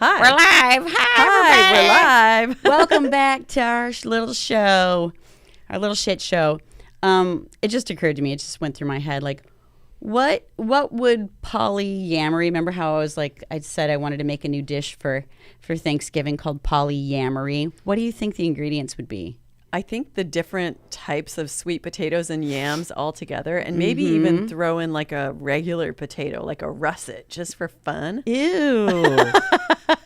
Hi. We're live. Hi, we're live. Welcome back to our little show, our little shit show. It just occurred to me. It just went through my head. Like, what would polyamory? Remember how I said I wanted to make a new dish for Thanksgiving called polyamory. What do you think the ingredients would be? I think the different types of sweet potatoes and yams all together, and maybe even throw in like a regular potato, like a russet, just for fun. Ew.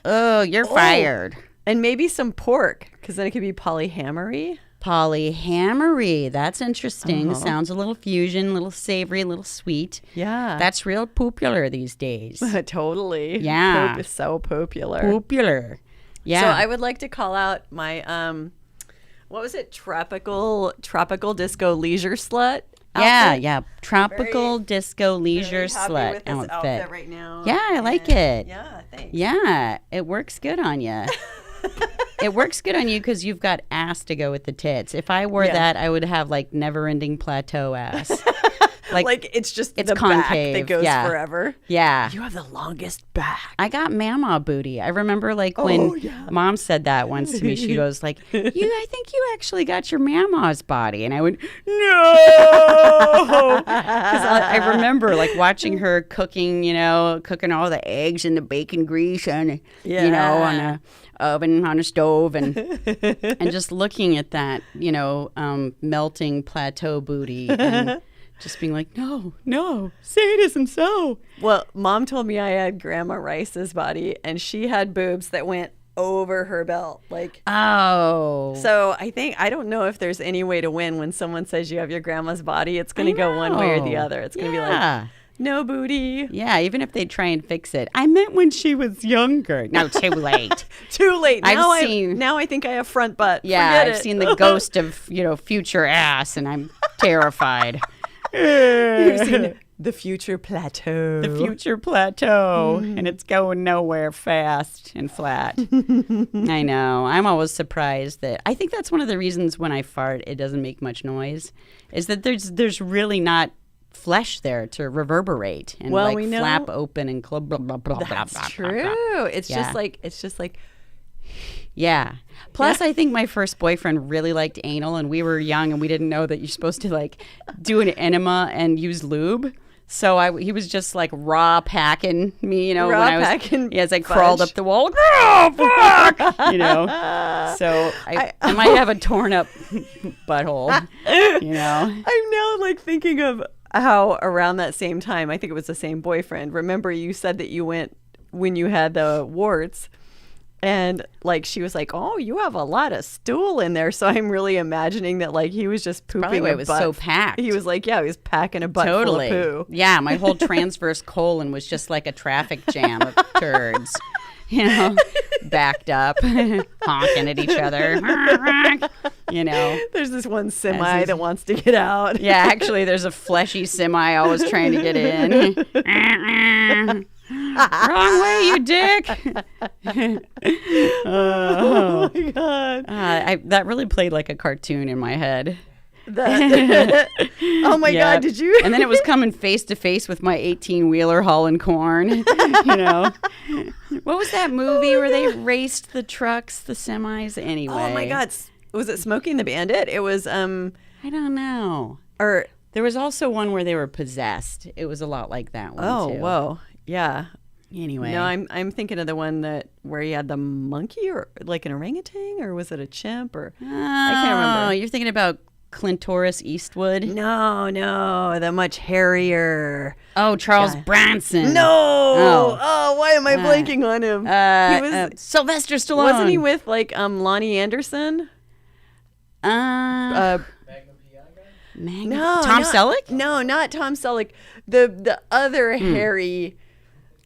Oh, you're fired. And maybe some pork, because then it could be polyhammery. Polyhammery. That's interesting. Sounds a little fusion, a little savory, a little sweet. Yeah. That's real popular these days. Totally. Yeah. Poop is so popular. Popular. Yeah. So I would like to call out my, what was it? Tropical disco leisure slut outfit. Yeah. Tropical disco leisure Very happy slut with this outfit right now. Yeah, I like it. Yeah, thanks. Yeah, it works good on you. It works good on you because you've got ass to go with the tits. If I wore that, I would have like never-ending plateau ass. Like it's just it's the concave. back that goes forever. Yeah. You have the longest back. I got mama booty. I remember when mom said that once to me, she goes like, I think you actually got your mama's body. And I went, no. Because I remember like watching her cooking all the eggs and the bacon grease and, on a oven, on a stove and just looking at that, melting plateau booty and just being like, no, say it isn't so. Well, mom told me I had Grandma Rice's body, and she had boobs that went over her belt. So I don't know if there's any way to win when someone says you have your grandma's body. It's going to go one way or the other. It's going to be like, no booty. Yeah, even if they try and fix it. I meant when she was younger. No, too late. Too late. Now I think I have front butt. Yeah, Forget I've seen the ghost of, future ass, and I'm terrified. You've seen the future plateau. The future plateau, and it's going nowhere fast and flat. I know. I'm always surprised that I think that's one of the reasons when I fart, it doesn't make much noise, is that there's really not flesh there to reverberate and flap open and blah, blah, blah, blah, that's blah, true. Blah, blah. It's just like. Yeah. Plus, I think my first boyfriend really liked anal, and we were young, and we didn't know that you're supposed to do an enema and use lube. So he was just raw packing me, as I crawled up the wall. Oh, fuck! So I might have a torn up butthole. I'm now thinking of how around that same time, I think it was the same boyfriend. Remember, you said that you went when you had the warts. And she was like, "Oh, you have a lot of stool in there." So I'm really imagining that he was just pooping. Probably why it was so packed. He was he was packing a butt full of poo. Yeah, my whole transverse colon was just like a traffic jam of turds. Backed up, honking at each other. There's this one semi that wants to get out. Yeah, actually, there's a fleshy semi always trying to get in. Wrong way, you dick. Oh my God. That really played like a cartoon in my head. Oh my God, did you? And then it was coming face to face with my 18-wheeler hauling corn. What was that movie where they raced the trucks, the semis? Anyway. Oh my God. Was it Smokey and the Bandit? It was I don't know. Or there was also one where they were possessed. It was a lot like that one too. Oh, whoa. Yeah. Anyway. No, I'm thinking of the one where you had the monkey or like an orangutan, or was it a chimp, or I can't remember. Oh, you're thinking about Clintoris Eastwood? No, the much hairier. Oh, Charles Bronson. No. Oh, why am I blanking on him? He was Sylvester Stallone. Wasn't he with Lonnie Anderson? No. Tom Selleck? No, not Tom Selleck. The other hairy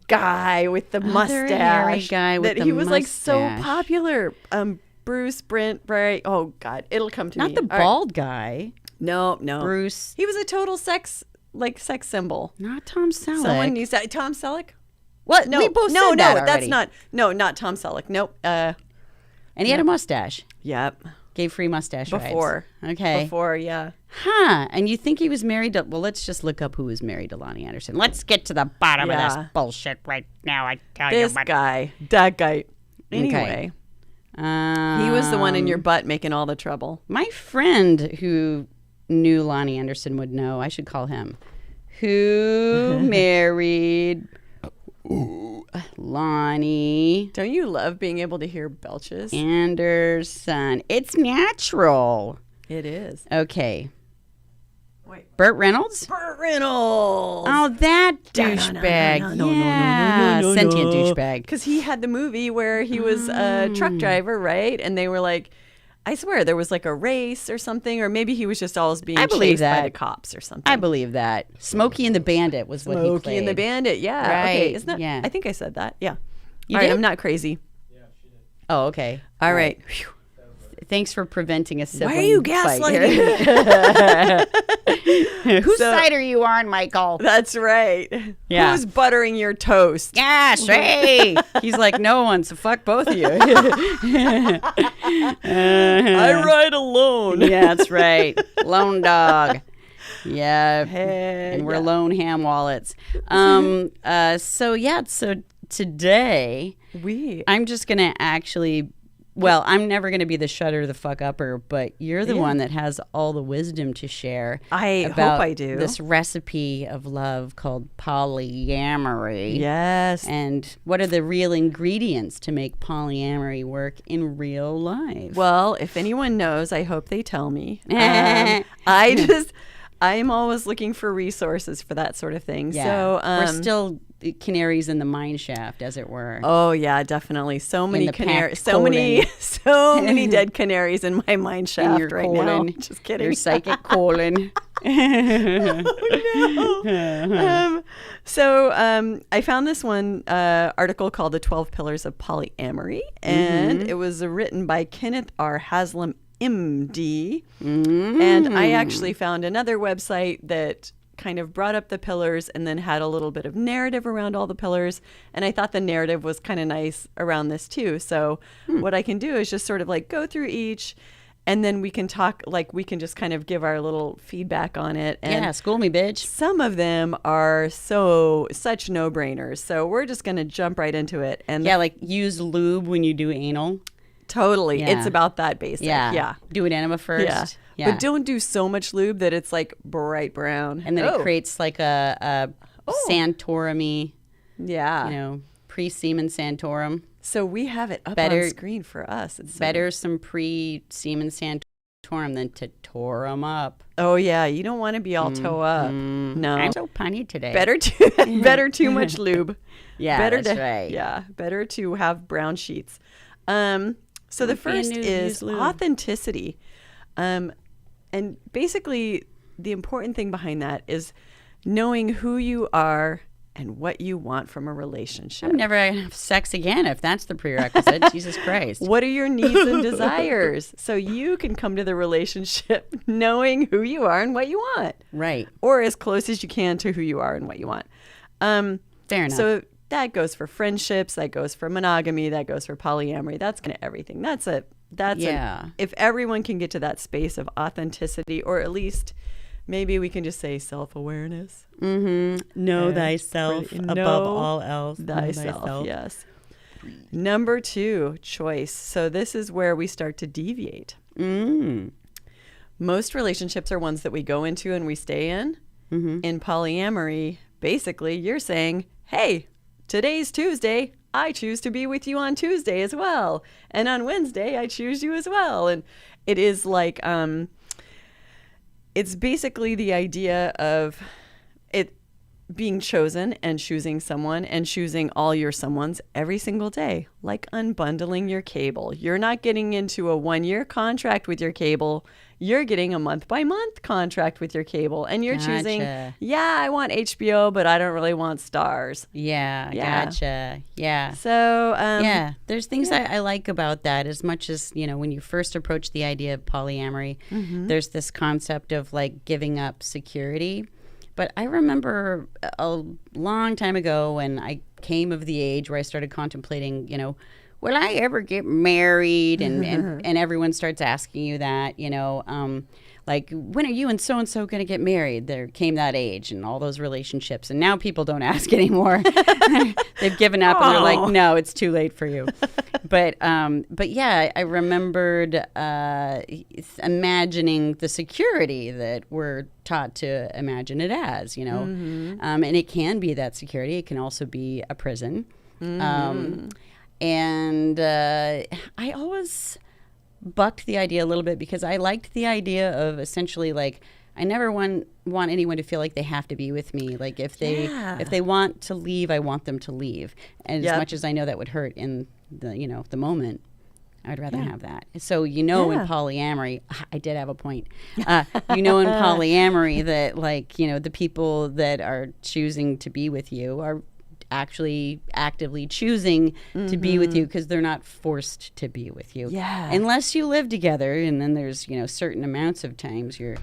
guy with the mustache. Hairy guy with that the he was mustache. so popular. Bruce Brent. Oh God, it'll come to me. Not the bald guy. No. Bruce. He was a total sex symbol. Not Tom Selleck. Someone needs that. Tom Selleck. What? No, we both said that that's already. not. No, not Tom Selleck. Nope. And he had a mustache. Yep. Gave free mustache Before. rides. Okay. Before, yeah. Huh. And you think he was married to... Well, let's just look up who was married to Lonnie Anderson. Let's get to the bottom of this bullshit right now. I tell you what. This guy. That guy. Anyway. Okay. He was the one in your butt making all the trouble. My friend who knew Lonnie Anderson would know. I should call him. Who married... Lonnie. Don't you love being able to hear belches? Anderson. It's natural. It is. Okay. Wait. Burt Reynolds? Burt Reynolds. Oh, that douchebag. Yeah. Sentient douchebag. Because he had the movie where he was a truck driver, right? And they were like, I swear there was like a race or something, or maybe he was just always being chased by the cops or something. I believe that. Smokey and the Bandit was what he played. Smokey and the Bandit, yeah. Right. Okay, isn't that? Yeah. I think I said that. Yeah. You All did? right, I'm not crazy. Yeah, she did. Oh, okay. All right. Thanks for preventing a sibling Why are you fight gaslighting? Whose side are you on, Michael? That's right. Yeah. Who's buttering your toast? Yes, hey. He's like, no one, so fuck both of you. I ride alone. Yeah, that's right. Lone dog. Yeah. Hey, And we're lone ham wallets. So today I'm just going to actually... Well, I'm never going to be the shutter the fuck upper, but you're the one that has all the wisdom to share. I about hope I do. This recipe of love called polyamory. Yes. And what are the real ingredients to make polyamory work in real life? Well, if anyone knows, I hope they tell me. I'm always looking for resources for that sort of thing. Yeah. So we're still canaries in the mine shaft, as it were. Oh yeah, definitely. So many canaries. So many dead canaries in my mine shaft in your right colon. now. Just kidding. Your psychic colon. I found this one article called "The 12 Pillars of Polyamory," and it was written by Kenneth R. Haslam, MD. And I actually found another website that kind of brought up the pillars and then had a little bit of narrative around all the pillars. And I thought the narrative was kind of nice around this too. So what I can do is just sort of like go through each, and then we can talk, like we can just kind of give our little feedback on it. And yeah, school me, bitch. some of them are such no-brainers. So we're just going to jump right into it. And Yeah, like use lube when you do anal. totally. Yeah. It's about that basic. Yeah. Do an enema first. Yeah. But don't do so much lube that it's like bright brown. And then it creates like a Santorum-y, pre-semen Santorum. So we have it up on screen for us. It's better some pre-semen Santorum than to tore them up. Oh yeah, you don't want to be all toe up. No, I'm so punny today. better too much lube. Yeah, better that's right. Yeah, better to have brown sheets. So the first is authenticity. And basically, the important thing behind that is knowing who you are and what you want from a relationship. I'm never going to have sex again if that's the prerequisite. Jesus Christ. What are your needs and desires? So you can come to the relationship knowing who you are and what you want. Right. Or as close as you can to who you are and what you want. Fair enough. So that goes for friendships, that goes for monogamy, that goes for polyamory. That's kind of everything. If everyone can get to that space of authenticity, or at least maybe we can just say self-awareness. Know thyself above all else. Thyself, yes. Number 2, choice. So this is where we start to deviate. Most relationships are ones that we go into and we stay in. In polyamory, basically, you're saying, hey, today's Tuesday. I choose to be with you on Tuesday as well. And on Wednesday, I choose you as well. And it is like, it's basically the idea of it being chosen and choosing someone and choosing all your someones every single day, like unbundling your cable. You're not getting into a 1-year contract with your cable. You're getting a month-by-month contract with your cable. And you're choosing, I want HBO, but I don't really want Stars. Yeah. Gotcha. Yeah. So, there's things I like about that as much as, when you first approach the idea of polyamory, there's this concept of like giving up security. But I remember a long time ago when I came of the age where I started contemplating, will I ever get married? And everyone starts asking you that, you know, like, when are you and so going to get married? There came that age and all those relationships. And now people don't ask anymore. They've given up and they're like, no, it's too late for you. But yeah, I remembered imagining the security that we're taught to imagine it as, you know. And it can be that security. It can also be a prison. And I always bucked the idea a little bit because I liked the idea of essentially like I never want anyone to feel like they have to be with me. Like if they want to leave, I want them to leave. And as much as I know that would hurt in the moment, I'd rather have that. So in polyamory, I did have a point. In polyamory that like, you know, the people that are choosing to be with you are actually actively choosing to be with you because they're not forced to be with you. Yeah. Unless you live together, and then there's, you know, certain amounts of times you're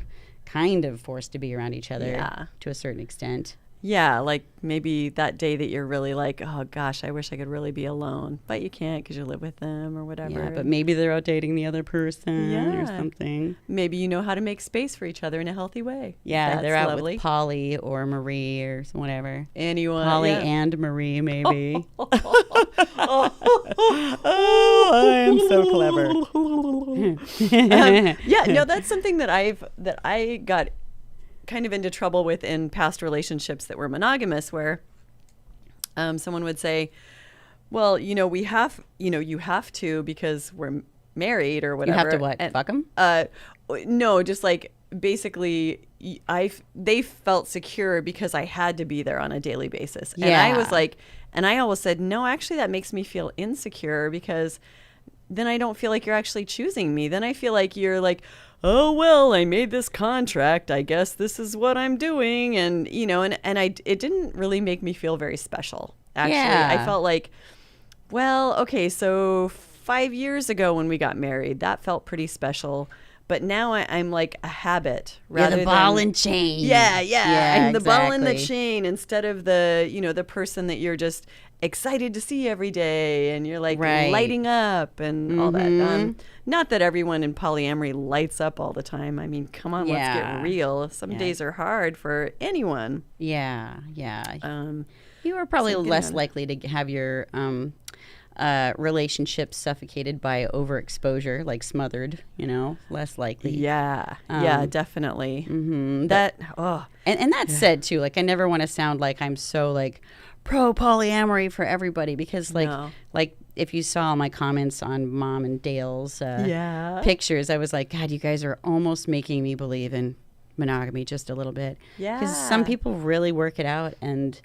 kind of forced to be around each other to a certain extent. Yeah, like maybe that day that you're really like, oh gosh, I wish I could really be alone, but you can't because you live with them or whatever. Yeah, but maybe they're out dating the other person or something. Maybe you know how to make space for each other in a healthy way. Yeah, they're out with Polly or Marie or whatever. Anyone. Polly and Marie, maybe. Oh, I am so clever. That's something that I got kind of into trouble with in past relationships that were monogamous, where someone would say, well, you know, you have to because we're married or whatever. You have to what? Fuck them? No, just like basically they felt secure because I had to be there on a daily basis. And I was like, and I always said, no, actually that makes me feel insecure because then I don't feel like you're actually choosing me. Then I feel like you're like, oh, well, I made this contract. I guess this is what I'm doing. And, you know, and it didn't really make me feel very special. Actually, I felt like, well, okay, so 5 years ago when we got married, that felt pretty special. But now I'm like a habit rather the ball and chain. Yeah, I'm the ball and the chain instead of the person that you're just excited to see every day and you're like lighting up and all that. Not that everyone in polyamory lights up all the time. I mean, come on, let's get real. Some days are hard for anyone. Yeah. You are probably less likely to have your relationships suffocated by overexposure, like smothered, you know, less likely. Yeah, definitely. And that said too, like I never want to sound like I'm so like pro polyamory for everybody because like if you saw my comments on Mom and Dale's pictures, I was like, God, you guys are almost making me believe in monogamy just a little bit. Yeah, because some people really work it out and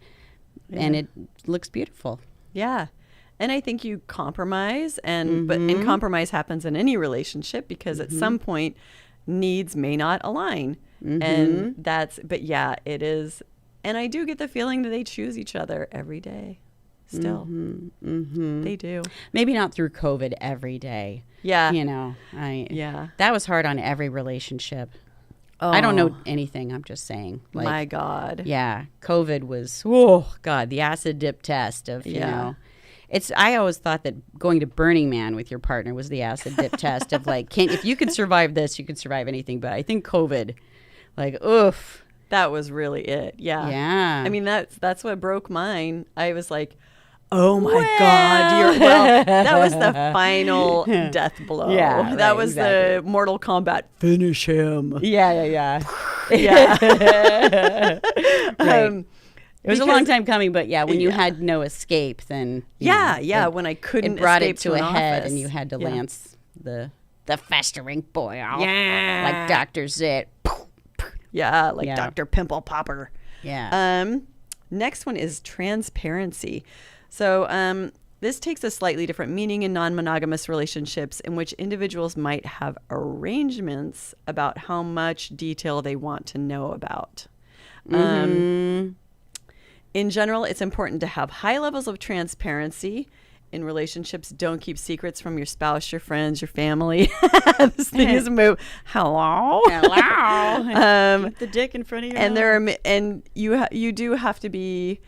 it looks beautiful. Yeah. And I think you compromise, and compromise happens in any relationship because at some point needs may not align, and it is. And I do get the feeling that they choose each other every day. Still, they do. Maybe not through COVID every day. Yeah, you know, that was hard on every relationship. Oh. I don't know anything. I'm just saying. Like, my God. Yeah, COVID was the acid dip test of you know. I always thought that going to Burning Man with your partner was the acid dip test of like, if you could survive this, you could survive anything. But I think COVID, like, oof. That was really it. Yeah. Yeah. I mean, that's what broke mine. I was like, oh my God, that was the final death blow. Yeah. That was the Mortal Kombat finish him. Yeah. Right. It was a long time coming, but when you had no escape, then when I couldn't, it brought escape it to a head, office. And you had to lance the festering boil, like Dr. Zit, Dr. Pimple Popper. Yeah. Next one is transparency. So this takes a slightly different meaning in non-monogamous relationships in which individuals might have arrangements about how much detail they want to know about. In general, it's important to have high levels of transparency in relationships. Don't keep secrets from your spouse, your friends, your family. This thing is a move. Hello. Keep the dick in front of your and you do have to be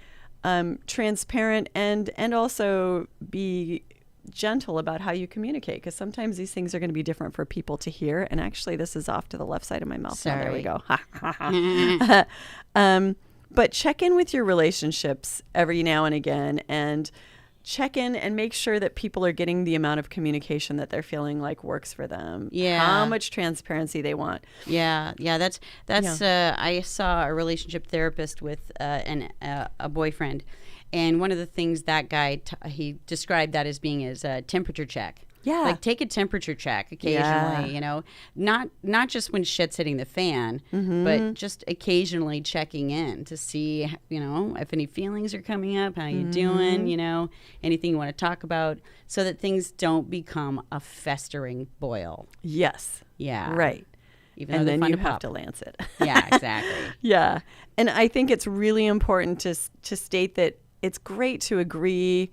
transparent and also be gentle about how you communicate, because sometimes these things are going to be different for people to hear. And actually, this is off to the left side of my mouth. Sorry. Now, there we go. But check in with your relationships every now and again, and check in and make sure that people are getting the amount of communication that they're feeling like works for them. Yeah. How much transparency they want. Yeah. That's. I saw a relationship therapist with a boyfriend, and one of the things that guy he described that as being his temperature check. Yeah. Like take a temperature check occasionally, Yeah. not just when shit's hitting the fan, but just occasionally checking in to see, if any feelings are coming up, how you doing, anything you want to talk about, so that things don't become a festering boil. Yes. Yeah. Right. Even though And they're then fun you to have pop. to lance it. Yeah, exactly. Yeah. And I think it's really important to state that it's great to agree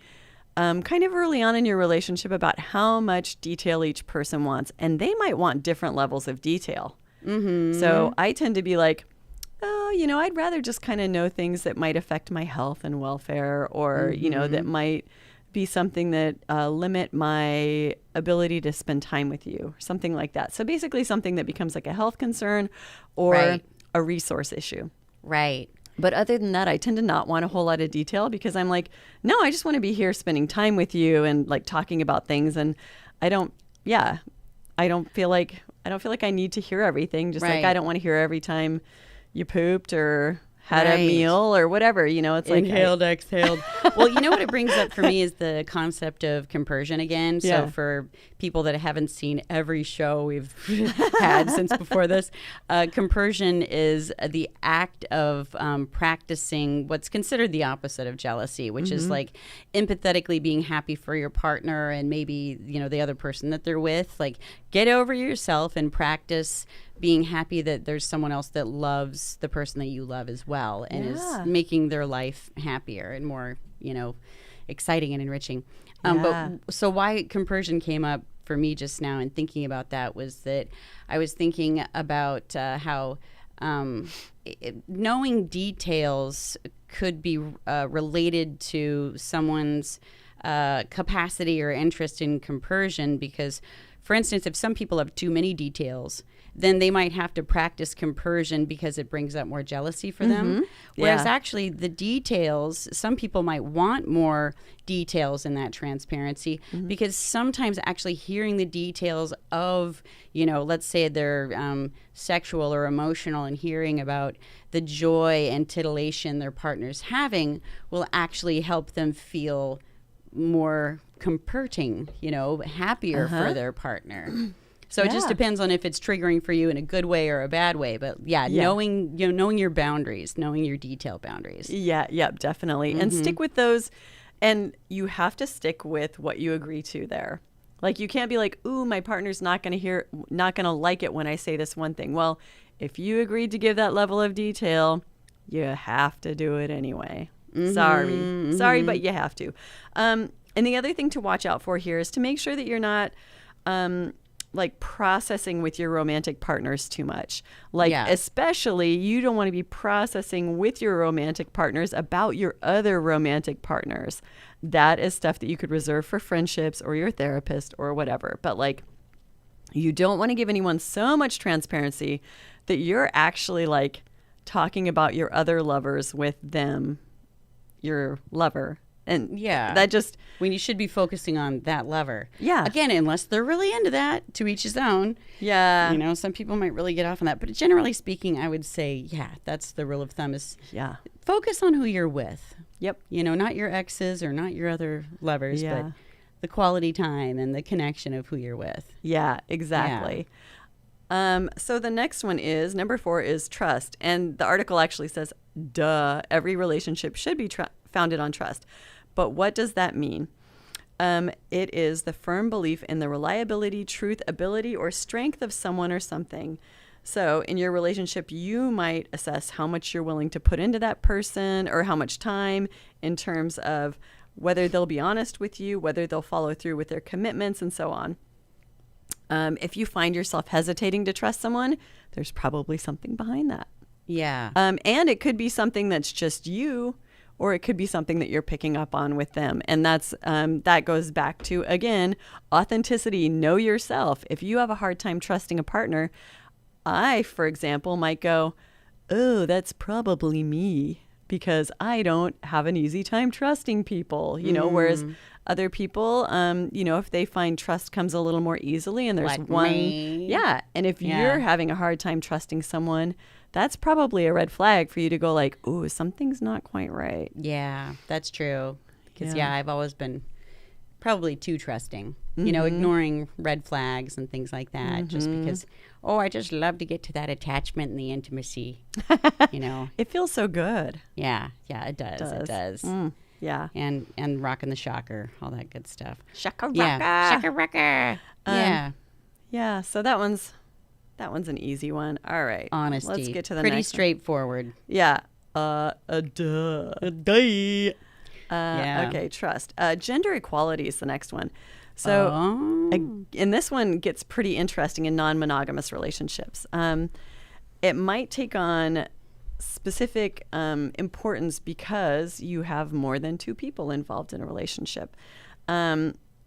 kind of early on in your relationship about how much detail each person wants. And they might want different levels of detail. Mm-hmm. So I tend to be like, I'd rather just kind of know things that might affect my health and welfare, or, that might be something that limit my ability to spend time with you, something like that. So basically something that becomes like a health concern or Right. a resource issue. Right. But other than that, I tend to not want a whole lot of detail, because I'm like, no, I just want to be here spending time with you and like talking about things. And I don't feel like I need to hear everything. Just like Right. I don't want to hear every time you pooped or had Right. a meal or whatever, it's like Inhaled, exhaled. Well, what it brings up for me is the concept of compersion again. So Yeah. for people that haven't seen every show we've had since before this, compersion is the act of practicing what's considered the opposite of jealousy, which is like empathetically being happy for your partner and maybe, the other person that they're with. Like, get over yourself and practice being happy that there's someone else that loves the person that you love as well, and Yeah. is making their life happier and more, exciting and enriching. Yeah. But so why compersion came up for me just now and thinking about that was that I was thinking about how knowing details could be related to someone's capacity or interest in compersion, because, for instance, if some people have too many details, then they might have to practice compersion because it brings up more jealousy for them. Whereas Yeah. actually the details, some people might want more details in that transparency, because sometimes actually hearing the details of, let's say they're sexual or emotional, and hearing about the joy and titillation their partner's having will actually help them feel more comforting, happier for their partner. So it just Yeah. depends on if it's triggering for you in a good way or a bad way. But yeah. knowing your boundaries, knowing your detail boundaries. Yeah, definitely. And stick with those. And you have to stick with what you agree to there. Like, you can't be like, ooh, my partner's not going to like it when I say this one thing. Well, if you agreed to give that level of detail, you have to do it anyway. Sorry, but you have to. And the other thing to watch out for here is to make sure that you're not like processing with your romantic partners too much. Like, especially you don't want to be processing with your romantic partners about your other romantic partners. That is stuff that you could reserve for friendships or your therapist or whatever. But like, you don't want to give anyone so much transparency that you're actually like talking about your other lovers with them, your lover. And that just, when you should be focusing on that lover. Yeah. Again, unless they're really into that, to each his own. Yeah. Some people might really get off on that. But generally speaking, I would say, that's the rule of thumb is focus on who you're with. Yep. Not your exes or not your other lovers, but the quality time and the connection of who you're with. Yeah, exactly. So the next one is, number 4 is trust. And the article actually says, duh, every relationship should be founded on trust. But what does that mean? It is the firm belief in the reliability, truth, ability, or strength of someone or something. So in your relationship, you might assess how much you're willing to put into that person, or how much time, in terms of whether they'll be honest with you, whether they'll follow through with their commitments, and so on. If you find yourself hesitating to trust someone, there's probably something behind that. Yeah. And it could be something that's just you, or it could be something that you're picking up on with them. And that's that goes back to, again, authenticity. Know yourself. If you have a hard time trusting a partner, I, for example, might go, oh, that's probably me, because I don't have an easy time trusting people, you know, whereas other people, you know, if they find trust comes a little more easily, and there's Like one, me. yeah. And if you're having a hard time trusting someone, that's probably a red flag for you to go like, ooh, something's not quite right. Yeah, that's true. Because, Yeah. I've always been probably too trusting, you know, ignoring red flags and things like that, just because, I just love to get to that attachment and the intimacy, you know. It feels so good. Yeah, it does. It does. Yeah. And rocking the shocker, all that good stuff. Shaka Yeah, shaka raka. Yeah, Yeah. So that one's an easy one. All right. honesty. Let's get to the pretty next one. straightforward. Yeah. Duh. Yeah. Okay, trust. Gender equality is the next one. So, and this one gets pretty interesting in non-monogamous relationships. It might take on specific importance because you have more than two people involved in a relationship.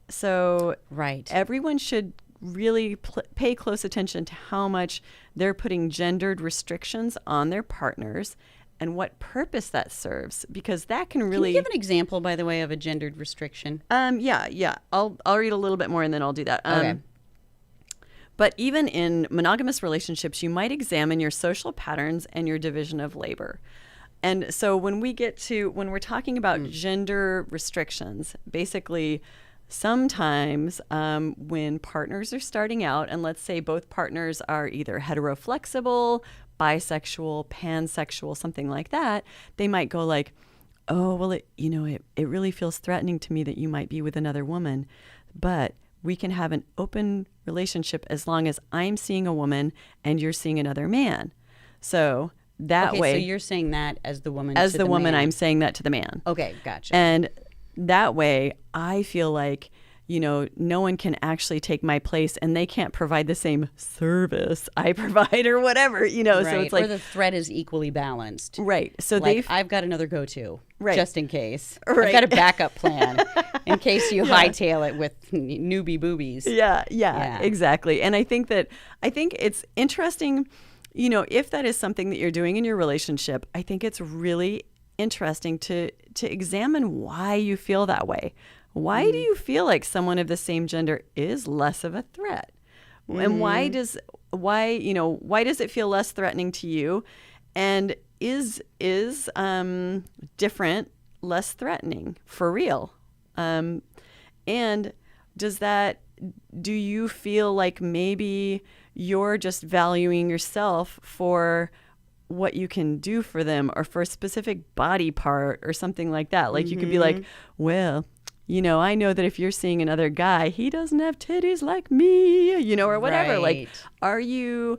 So, Right. everyone should really pay close attention to how much they're putting gendered restrictions on their partners and what purpose that serves, because that can really. Can you give an example, by the way, of a gendered restriction? Yeah. I'll read a little bit more and then I'll do that. Okay. But even in monogamous relationships, you might examine your social patterns and your division of labor. And so when we're talking about gender restrictions, basically sometimes when partners are starting out, and let's say both partners are either heteroflexible, bisexual, pansexual, something like that, they might go like, oh, well, it really feels threatening to me that you might be with another woman, but we can have an open relationship as long as I'm seeing a woman and you're seeing another man. So that way. So you're saying that as the woman. As to the woman, man. I'm saying that to the man. Okay, gotcha. And that way, I feel like, no one can actually take my place and they can't provide the same service I provide or whatever, Right. So it's like. Or the threat is equally balanced. Right. So Like, I've got another go-to, Right. just in case. Right. I've got a backup plan in case you hightail it with newbie boobies. Yeah, exactly. And I think it's interesting, if that is something that you're doing in your relationship, I think it's really interesting to examine why you feel that way. Why do you feel like someone of the same gender is less of a threat? And why does it feel less threatening to you? And is different less threatening for real? And do you feel like maybe you're just valuing yourself for what you can do for them or for a specific body part or something like that? Like you could be like, well, I know that if you're seeing another guy, he doesn't have titties like me, or whatever. Right. Like, are you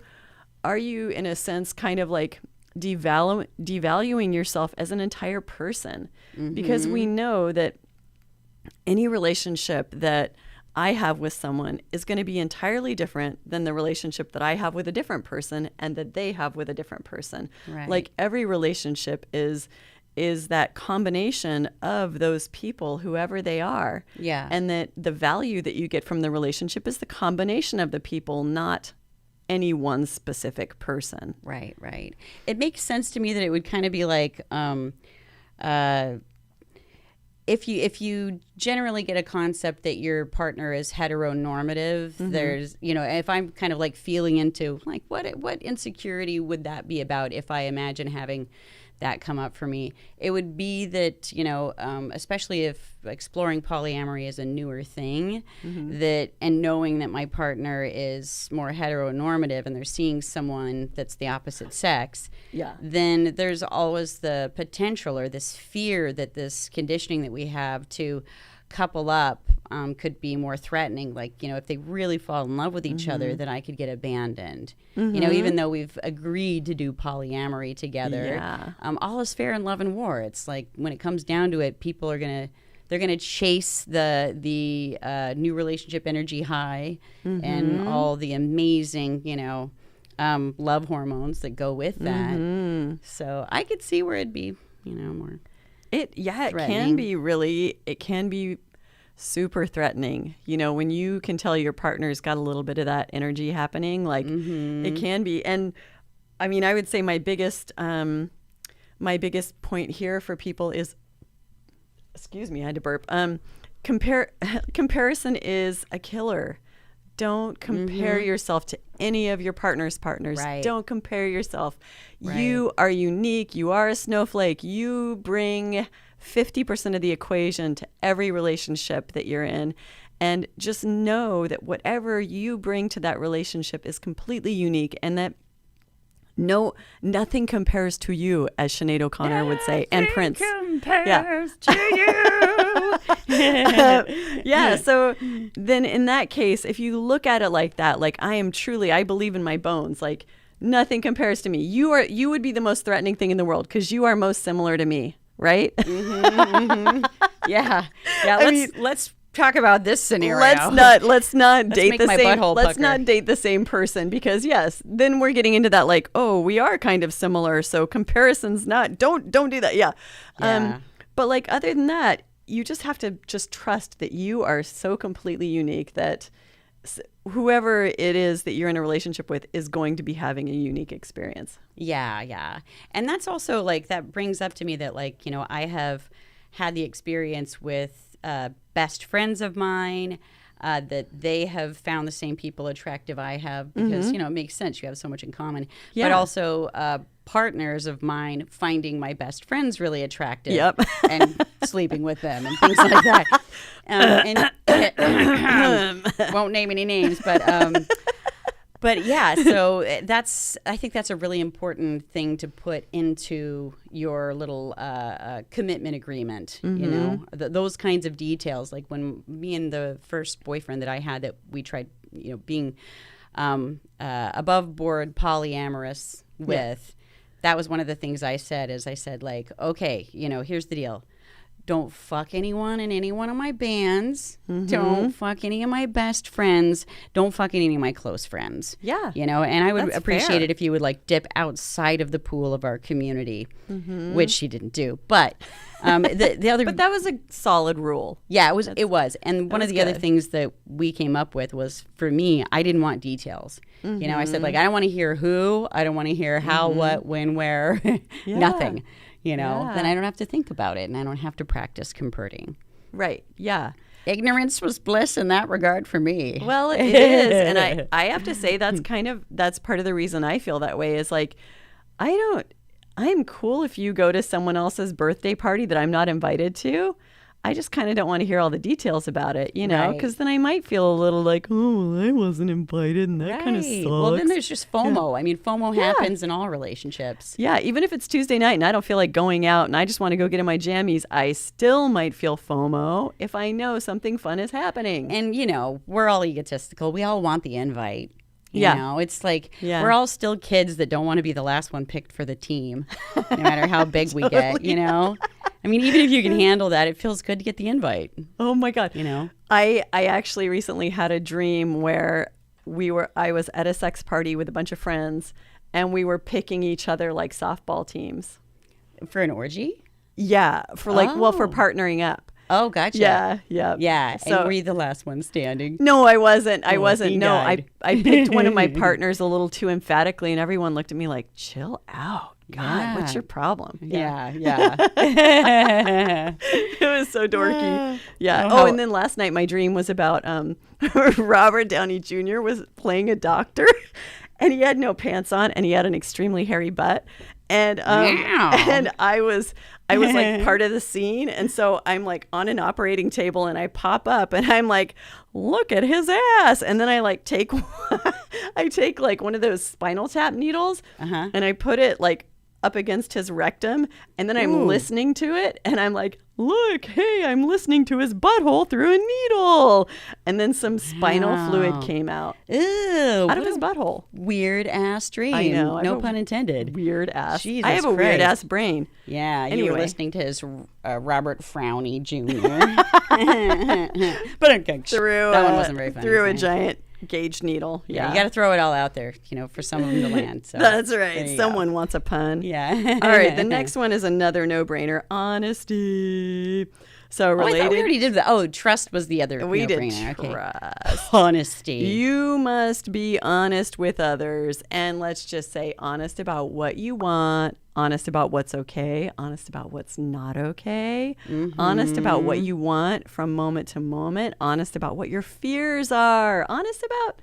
in a sense kind of like devaluing yourself as an entire person? Because we know that any relationship that I have with someone is going to be entirely different than the relationship that I have with a different person and that they have with a different person. Right. Like every relationship is that combination of those people, whoever they are. Yeah. And that the value that you get from the relationship is the combination of the people, not any one specific person. Right. It makes sense to me that it would kind of be like, if you generally get a concept that your partner is heteronormative, there's, if I'm kind of like feeling into like what insecurity would that be about if I imagine having that come up for me, it would be that, especially if exploring polyamory is a newer thing, and knowing that my partner is more heteronormative and they're seeing someone that's the opposite sex, then there's always the potential or this fear that this conditioning that we have to couple up could be more threatening. Like, if they really fall in love with each other, then I could get abandoned. Even though we've agreed to do polyamory together, all is fair in love and war. It's like when it comes down to it, people are they're gonna chase the new relationship energy high and all the amazing, love hormones that go with that. So I could see where it'd be, more It can threatening. be really, it can be super threatening. You know, when you can tell your partner's got a little bit of that energy happening, like it can be. And I mean, I would say my biggest point here for people is, excuse me, I had to burp. Comparison is a killer. Don't compare yourself to any of your partner's partners. Right. Don't compare yourself. Right. You are unique. You are a snowflake. You bring 50% of the equation to every relationship that you're in. And just know that whatever you bring to that relationship is completely unique, and that nothing compares to you, as Sinead O'Connor would say, and Prince. Compares to you. Yeah. So then in that case, if you look at it like that, like I believe in my bones, like nothing compares to me. You would be the most threatening thing in the world because you are most similar to me, right? Yeah. Let's talk about this scenario. Let's not date make the my same. butthole Let's pucker. not date the same person, because yes, then we're getting into that like, oh, we are kind of similar, so comparisons not. Don't do that. Yeah. Yeah. But like other than that, you just have to just trust that you are so completely unique that whoever it is that you're in a relationship with is going to be having a unique experience. Yeah. And that's also like, that brings up to me that like, you know, I have had the experience with best friends of mine, that they have found the same people attractive I have, because, you know, it makes sense. You have so much in common. Yeah. But also partners of mine finding my best friends really attractive. Yep. And sleeping with them and things like that. Won't name any names, but yeah, so I think that's a really important thing to put into your little commitment agreement, you know, those kinds of details. Like when me and the first boyfriend that I had, that we tried, you know, being above board polyamorous with, that was one of the things I said, like, okay, you know, here's the deal. Don't fuck anyone in any one of my bands. Don't fuck any of my best friends. Don't fuck any of my close friends. Yeah. You know, and I would That's appreciate fair. it if you would like dip outside of the pool of our community, which she didn't do. But the other, But that was a solid rule. yeah, it was. And one of was the other good. things that we came up with was, for me, I didn't want details. You know, I said, like, I don't want to hear who, I don't want to hear how, what, when, where, nothing. You know, Yeah. then I don't have to think about it, and I don't have to practice converting. Right. Yeah. Ignorance was bliss in that regard for me. Well, it is. And I have to say that's part of the reason I feel that way is like, I'm cool if you go to someone else's birthday party that I'm not invited to. I just kind of don't want to hear all the details about it, you know, Right. because then I might feel a little like, oh, I wasn't invited, and that kind of sucks. Well, then there's just FOMO. I mean, FOMO happens in all relationships. Yeah, even if it's Tuesday night and I don't feel like going out and I just want to go get in my jammies, I still might feel FOMO if I know something fun is happening. And, you know, we're all egotistical. We all want the invite. You know, it's like we're all still kids that don't want to be the last one picked for the team, no matter how big we get, you know? I mean, even if you can handle that, it feels good to get the invite. Oh my God. You know? I actually recently had a dream where I was at a sex party with a bunch of friends and we were picking each other like softball teams. For an orgy? Yeah. For partnering up. Oh, gotcha. Yeah. Yeah. Yeah. So, and were you the last one standing? no, I wasn't. I Oh, wasn't. he No, died. I picked one of my partners a little too emphatically and everyone looked at me like, chill out. God, what's Yeah. your problem? Yeah. It was so dorky. Yeah. Oh, and then last night my dream was about Robert Downey Jr. was playing a doctor and he had no pants on and he had an extremely hairy butt. And and I was like part of the scene, and so I'm like on an operating table and I pop up and I'm like, look at his ass, and then I like take like one of those Spinal Tap needles and I put it like up against his rectum, and then I'm listening to it and I'm like, look, hey, I'm listening to his butthole through a needle, and then some spinal fluid came out Ew. out of his butthole. Weird ass dream. I know. I No have a pun intended. Weird ass. Jesus I have a weird Christ. ass brain. Yeah, you Anyway. were listening to his Robert Frowny Jr. But okay, Through that one wasn't very funny. Through a thanks. giant Gauge needle. Yeah, Yeah. you got to throw it all out there, for some of them to land. So That's right. Someone wants a pun. Yeah. All right. The next one is another no-brainer. Honesty. So I related. thought we already did that. Oh, trust was the other We did no-brainer. trust. Honesty. You must be honest with others. And let's just say honest about what you want, honest about what's okay, honest about what's not okay, honest about what you want from moment to moment, honest about what your fears are, honest about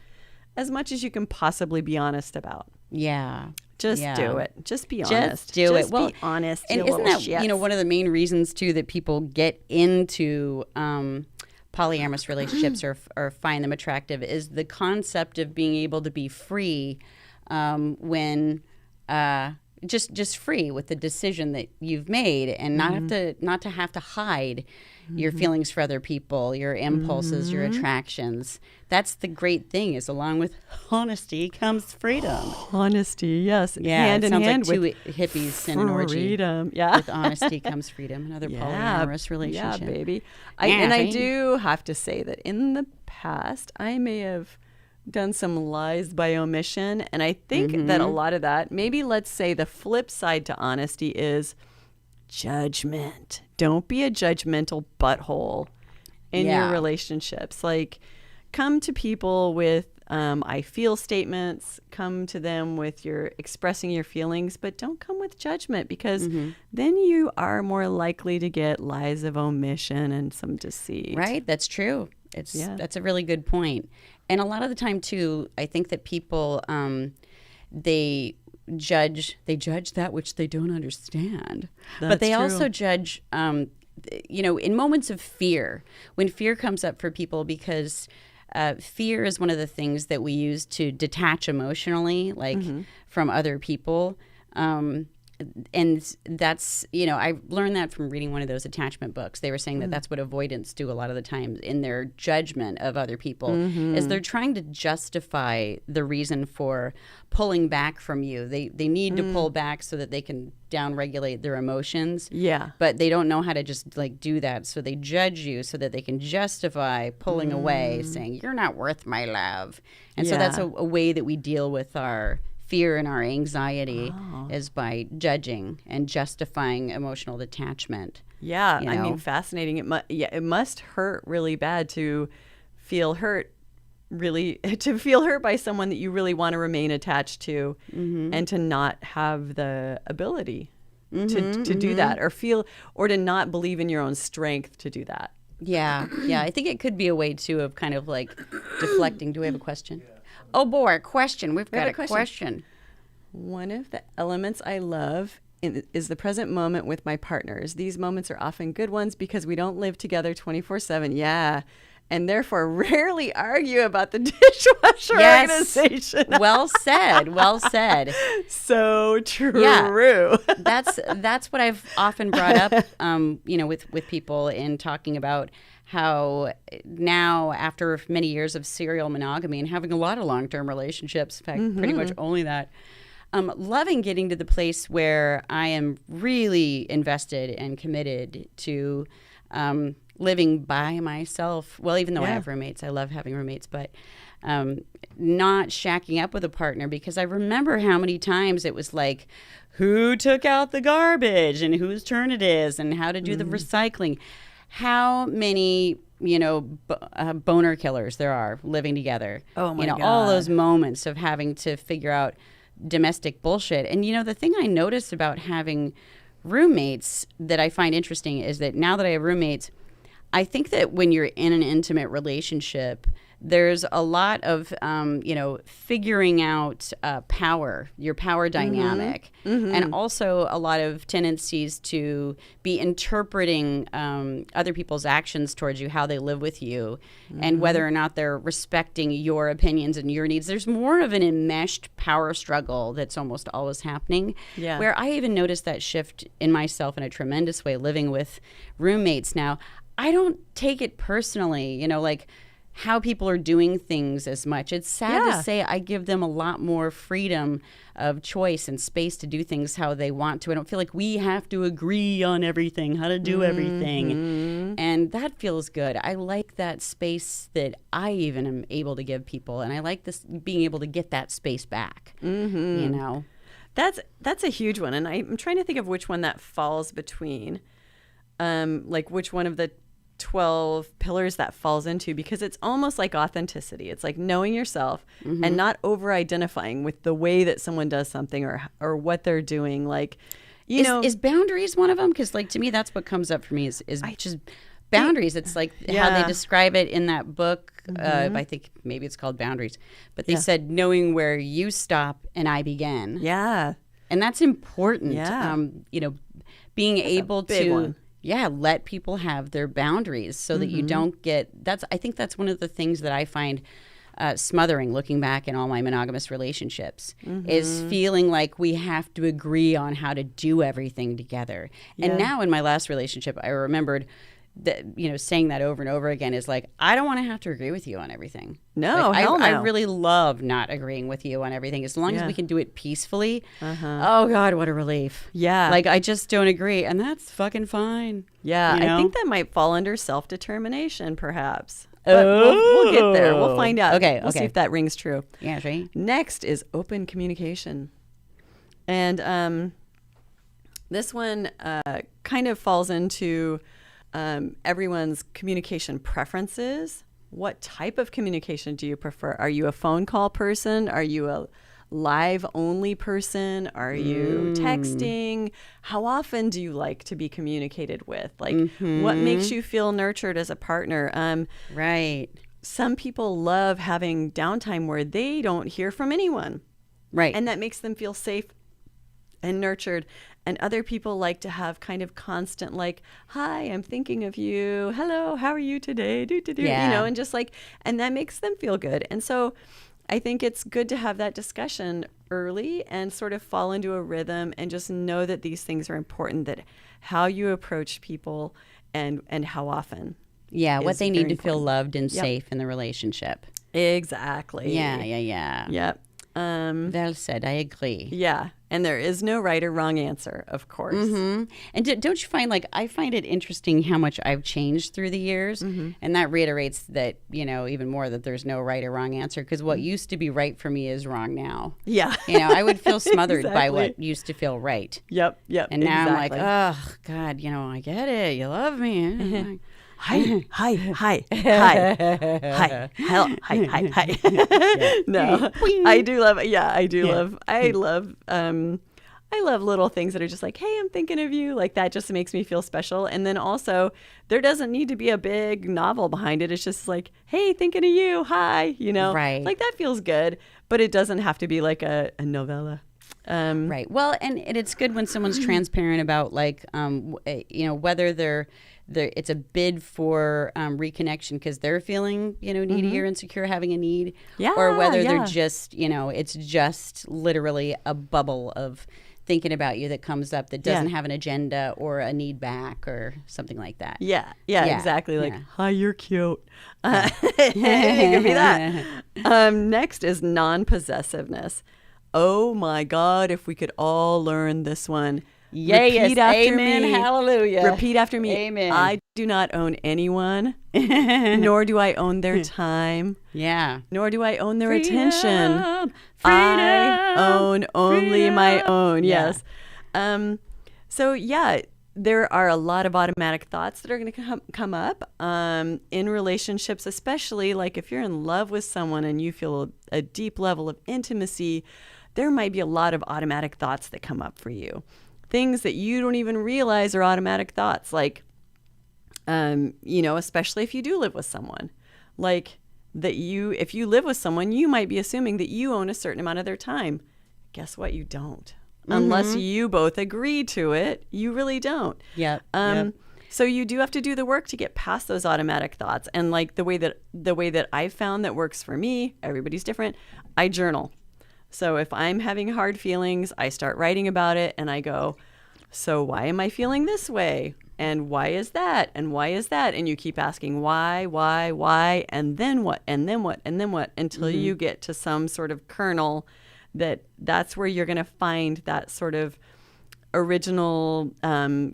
as much as you can possibly be honest about. Yeah. Just do it. Just be honest. Just do it. Well, be honest. And isn't that one of the main reasons too that people get into polyamorous relationships or find them attractive is the concept of being able to be free when just free with the decision that you've made and not to have to hide your feelings for other people, your impulses, your attractions. That's the great thing is along with honesty comes freedom. Honesty, yes. Yeah, hand in sounds hand like with two hippies in an orgy. Freedom, yeah. With honesty comes freedom. Another polyamorous relationship. Yeah, baby. Yeah, I do have to say that in the past, I may have done some lies by omission. And I think that a lot of that, maybe let's say the flip side to honesty is judgment. Don't be a judgmental butthole in your relationships. Like, come to people with I feel statements, come to them with your expressing your feelings, but don't come with judgment because then you are more likely to get lies of omission and some deceit. Right, that's true. That's a really good point. And a lot of the time too, I think that people they judge that which they don't understand. But they also judge in moments of fear, when fear comes up for people because fear is one of the things that we use to detach emotionally, like from other people. And that's, I learned that from reading one of those attachment books. They were saying that that's what avoidants do a lot of the time in their judgment of other people, is they're trying to justify the reason for pulling back from you. They need to pull back so that they can downregulate their emotions. Yeah. But they don't know how to just do that. So they judge you so that they can justify pulling away, saying, you're not worth my love. And so that's a way that we deal with our fear and our anxiety is by judging and justifying emotional detachment. Yeah, I mean, fascinating. It must hurt really bad to feel hurt by someone that you really want to remain attached to and to not have the ability to do that or to not believe in your own strength to do that. Yeah. I think it could be a way too of kind of like deflecting. Do we have a question? Yeah. Oh boy, a question. We've got a question. One of the elements I love is the present moment with my partners. These moments are often good ones because we don't live together 24/7. Yeah. And therefore rarely argue about the dishwasher organization. Well said. Well said. So true. Yeah. That's what I've often brought up, with people in talking about how now, after many years of serial monogamy and having a lot of long-term relationships, in fact, pretty much only that, loving getting to the place where I am really invested and committed to living by myself. Well, even though I have roommates, I love having roommates, but not shacking up with a partner, because I remember how many times it was like, who took out the garbage and whose turn it is and how to do the recycling. How many, boner killers there are living together. Oh my God. All those moments of having to figure out domestic bullshit. And, the thing I noticed about having roommates that I find interesting is that now that I have roommates, I think that when you're in an intimate relationship, there's a lot of, figuring out your power dynamic, and also a lot of tendencies to be interpreting other people's actions towards you, how they live with you, and whether or not they're respecting your opinions and your needs. There's more of an enmeshed power struggle that's almost always happening, where I even noticed that shift in myself in a tremendous way living with roommates now. I don't take it personally, like how people are doing things as much. It's sad to say I give them a lot more freedom of choice and space to do things how they want to. I don't feel like we have to agree on everything, how to do everything. And that feels good. I like that space that I even am able to give people. And I like this being able to get that space back, you know? That's a huge one. And I'm trying to think of which one that falls between, like which one of the 12 pillars that falls into, because it's almost like authenticity. It's like knowing yourself and not over identifying with the way that someone does something or what they're doing. Like, you know, is boundaries one of them? Because like to me, that's what comes up for me is just boundaries. It's like how they describe it in that book. I think maybe it's called Boundaries, but they said knowing where you stop and I begin. Yeah. And that's important. Yeah. You know, being That's able a big to one. let people have their boundaries so that you don't get I think that's one of the things that I find smothering looking back in all my monogamous relationships is feeling like we have to agree on how to do everything together. And now in my last relationship, I remembered that, you know, saying that over and over again is like, I don't want to have to agree with you on everything. No, like, hell no. I really love not agreeing with you on everything as long as we can do it peacefully. Oh God, what a relief. Yeah. Like I just don't agree, and that's fucking fine. Yeah. You know? I think that might fall under self-determination, perhaps. But we'll get there. We'll find out. Okay, We'll see if that rings true. Yeah, right. Next is open communication. And this one kind of falls into everyone's communication preferences. What type of communication do you prefer? Are you a phone call person? Are you a live only person? Are you texting? How often do you like to be communicated with? Like, what makes you feel nurtured as a partner? Right. Some people love having downtime where they don't hear from anyone. Right. And that makes them feel safe and nurtured. And other people like to have kind of constant, like, hi, I'm thinking of you. Hello, how are you today? Yeah. You know, and just like, and that makes them feel good. And so I think it's good to have that discussion early and sort of fall into a rhythm and just know that these things are important, that how you approach people and how often. Yeah, what is they very need to feel important. loved and safe in the relationship. Exactly. Yeah. Yep. Well said. I agree. Yeah. And there is no right or wrong answer, of course. And don't you find, like, I find it interesting how much I've changed through the years. And that reiterates that, you know, even more that there's no right or wrong answer, because what used to be right for me is wrong now. Yeah. You know, I would feel smothered by Exactly. what used to feel right. Yep. And now exactly. I'm like, oh, God, you know, I get it. You love me. Hi. No, I do love. Yeah, I do love. I love little things that are just like, hey, I'm thinking of you. Like that just makes me feel special. And then also, there doesn't need to be a big novel behind it. It's just like, hey, thinking of you. Hi, you know, Right. Like that feels good, but it doesn't have to be like a novella. Right. Well, and it's good when someone's transparent about, like, you know, whether they're it's a bid for reconnection because they're feeling, you know, needy or insecure, having a need, or whether they're just, you know, it's just literally a bubble of thinking about you that comes up that doesn't have an agenda or a need back or something like that. Yeah, exactly. Like, yeah. hi, you're cute. It could be that. Next is non-possessiveness. Oh my God, if we could all learn this one. Yes, amen, me. hallelujah. Repeat after me. Amen. I do not own anyone, nor do I own their time, Yeah. nor do I own their Freedom, attention. freedom, I own only my own. Yeah. Yes. So yeah, there are a lot of automatic thoughts that are going to come up in relationships, especially like if you're in love with someone and you feel a deep level of intimacy, there might be a lot of automatic thoughts that come up for you. Things that you don't even realize are automatic thoughts, like, you know, especially if you do live with someone, like that if you live with someone, you might be assuming that you own a certain amount of their time. Guess what? You don't. Unless you both agree to it, you really don't. Yep. So you do have to do the work to get past those automatic thoughts. And like the way that I've found that works for me, everybody's different. I journal. So if I'm having hard feelings, I start writing about it and I go, so why am I feeling this way? And why is that? And why is that? And you keep asking why, and then what, and then what, and then what, until you get to some sort of kernel that's where you're going to find that sort of original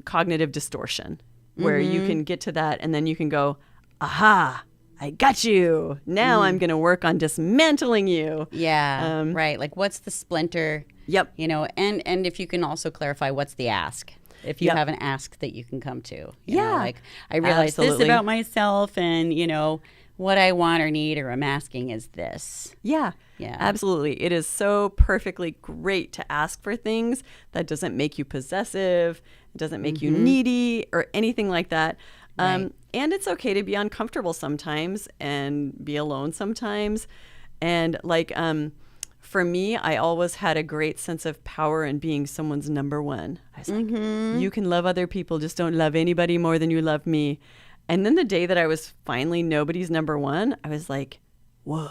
cognitive distortion. where you can get to that and then you can go, aha, I got you. Now I'm going to work on dismantling you. Yeah, right. Like, what's the splinter? Yep. You know, and if you can also clarify what's the ask. If you Yep. have an ask that you can come to. You Yeah. know, like, I realize this Absolutely. about myself, and, you know, what I want or need or I'm asking is this. Yeah. Yeah. Absolutely. It is so perfectly great to ask for things. That doesn't make you possessive. It doesn't make you needy or anything like that. Right. And it's okay to be uncomfortable sometimes and be alone sometimes. And like, for me, I always had a great sense of power in being someone's number one. I was like, you can love other people, just don't love anybody more than you love me. And then the day that I was finally nobody's number one, I was like, whoa,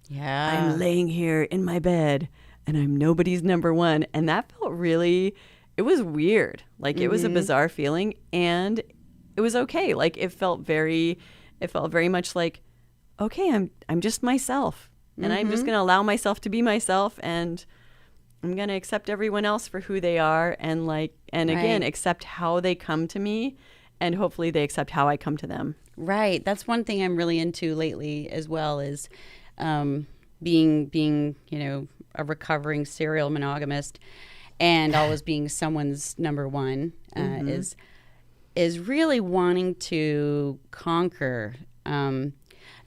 Yeah. I'm laying here in my bed and I'm nobody's number one. And that felt really, it was weird. Like it was a bizarre feeling and it was okay. Like it felt very much like, okay, I'm just myself. And I'm just going to allow myself to be myself, and I'm going to accept everyone else for who they are, and again, Right. accept how they come to me, and hopefully they accept how I come to them. Right. That's one thing I'm really into lately as well, is being you know, a recovering serial monogamist and always being someone's number one is really wanting to conquer,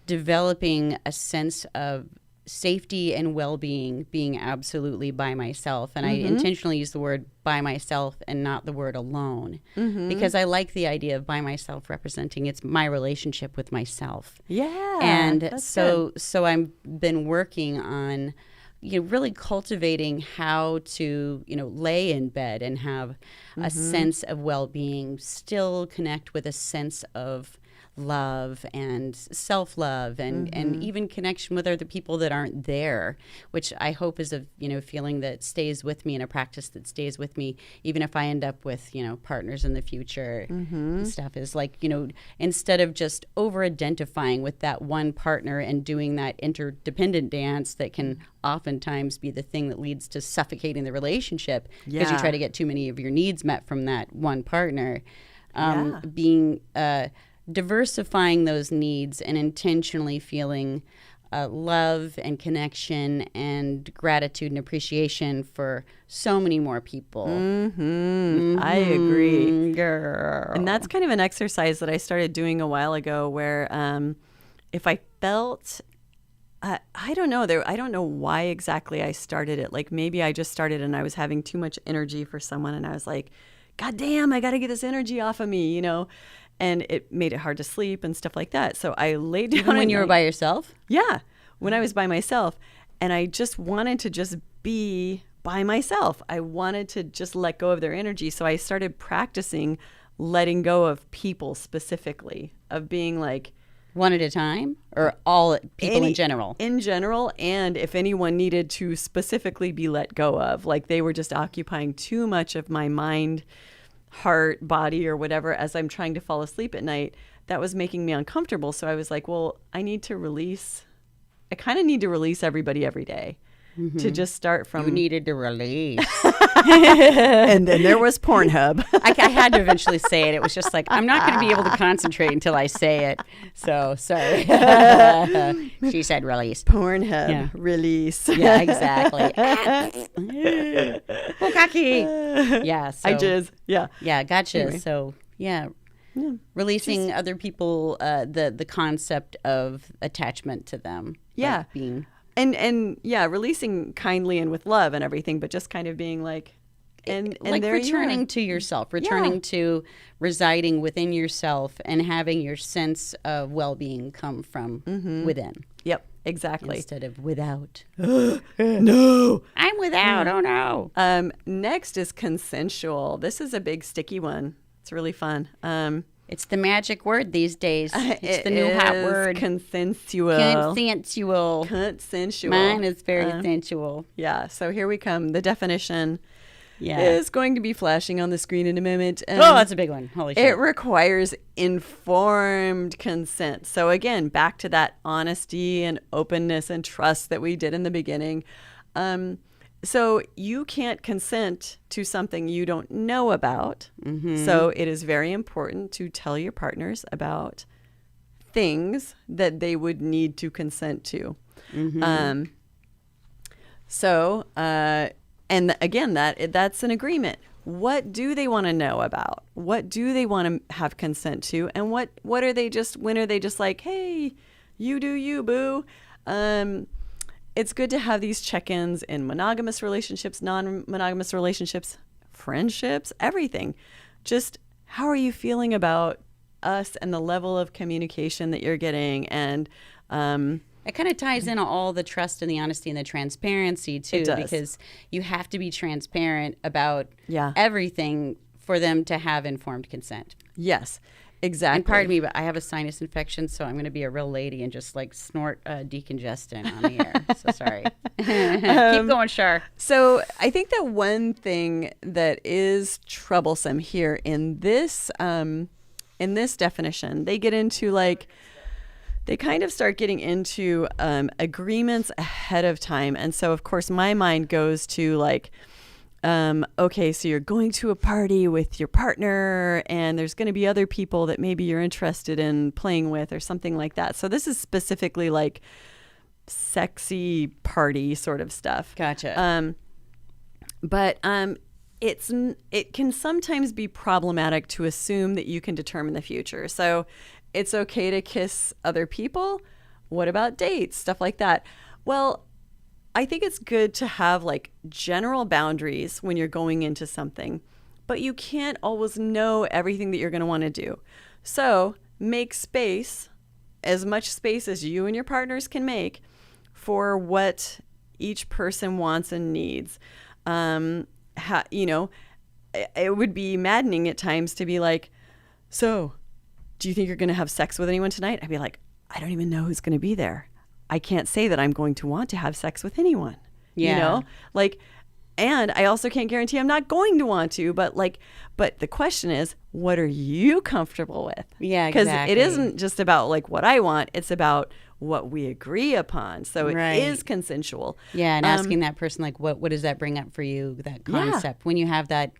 developing a sense of safety and well-being, being absolutely by myself. And I intentionally use the word by myself and not the word alone, because I like the idea of by myself representing it's my relationship with myself. Yeah. And that's so I've been working on, you know, really cultivating how to, you know, lay in bed and have a sense of well-being, still connect with a sense of love and self-love and even connection with other people that aren't there, which I hope is a, you know, feeling that stays with me and a practice that stays with me even if I end up with, you know, partners in the future and stuff, is like, you know, instead of just over-identifying with that one partner and doing that interdependent dance that can oftentimes be the thing that leads to suffocating the relationship because you Yeah. try to get too many of your needs met from that one partner. Yeah. Being diversifying those needs and intentionally feeling love and connection and gratitude and appreciation for so many more people. I agree. Girl. And that's kind of an exercise that I started doing a while ago where if I felt, I don't know, I don't know why exactly I started it. Like maybe I just started and I was having too much energy for someone and I was like, God damn, I got to get this energy off of me, you know? And it made it hard to sleep and stuff like that. So I laid down. Even when at you were night. by yourself? Yeah, when I was by myself. And I just wanted to just be by myself. I wanted to just let go of their energy. So I started practicing letting go of people specifically, of being like, One at a time? Or all people in general? in general, and if anyone needed to specifically be let go of, like they were just occupying too much of my mind, heart, body, or whatever as I'm trying to fall asleep at night, that was making me uncomfortable. So I was like, well, I kind of need to release everybody every day to just start from. You needed to release. And then there was Pornhub. I had to eventually say it. It was just like, I'm not going to be able to concentrate until I say it. So, sorry. She said release. Pornhub Yeah. release. Yeah, exactly. Bukaki. Yeah. So, I just, yeah. Yeah, gotcha. Anyway. So, yeah. Releasing other people, the concept of attachment to them. Yeah. Like being. And yeah, releasing kindly and with love and everything, but just kind of being like, and like there you are. returning to yourself, returning to residing within yourself and having your sense of well-being come from within Yep, exactly. instead of without. No. I'm without. Oh no. Next is consensual. This is a big sticky one. It's really fun. It's the magic word these days. It's it the new hot is word. Consensual. Consensual. Consensual. Mine is very sensual. Yeah. So here we come. The definition Yeah. is going to be flashing on the screen in a moment. Oh, that's a big one. Holy shit. It requires informed consent. So again, back to that honesty and openness and trust that we did in the beginning. So you can't consent to something you don't know about. So it is very important to tell your partners about things that they would need to consent to. And again, that's an agreement. What do they want to know about? What do they want to have consent to? And when are they just like, hey, you do you, boo? It's good to have these check-ins in monogamous relationships, non-monogamous relationships, friendships, everything. Just how are you feeling about us and the level of communication that you're getting? And it kind of ties in all the trust and the honesty and the transparency too, It does. because you have to be transparent about Yeah. everything for them to have informed consent. yes, exactly. And pardon me, but I have a sinus infection, so I'm going to be a real lady and just like snort decongestant on the air. So sorry. Keep going, Shar. So I think that one thing that is troublesome here in this definition, they get into like, they kind of start getting into agreements ahead of time. And so, of course, my mind goes to like, okay, so you're going to a party with your partner and there's going to be other people that maybe you're interested in playing with or something like that. So this is specifically like sexy party sort of stuff. Gotcha. But it can sometimes be problematic to assume that you can determine the future. So it's okay to kiss other people. What about dates? Stuff like that. Well, I think it's good to have like general boundaries when you're going into something, but you can't always know everything that you're going to want to do. So make space, as much space as you and your partners can make, for what each person wants and needs. It would be maddening at times to be like, so do you think you're going to have sex with anyone tonight? I'd be like, I don't even know who's going to be there. I can't say that I'm going to want to have sex with anyone. Yeah. You know, like, and I also can't guarantee I'm not going to want to, but the question is, what are you comfortable with? Yeah, Because exactly. it isn't just about like what I want. It's about what we agree upon. So it Right. is consensual. Yeah, and asking that person, like, what does that bring up for you, that concept? When you have that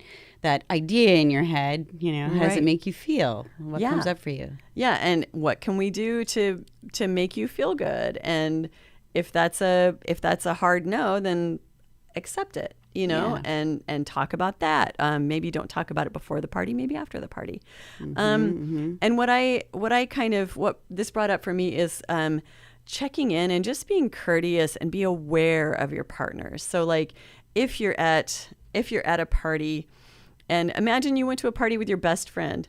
idea in your head, how does Right. it make you feel? What Yeah. comes up for you? Yeah, and what can we do to make you feel good? And if that's a hard no, then accept it, Yeah. and talk about that. Maybe don't talk about it before the party, maybe after the party. And what this brought up for me is checking in and just being courteous and be aware of your partners. So like if you're at a party, and imagine you went to a party with your best friend,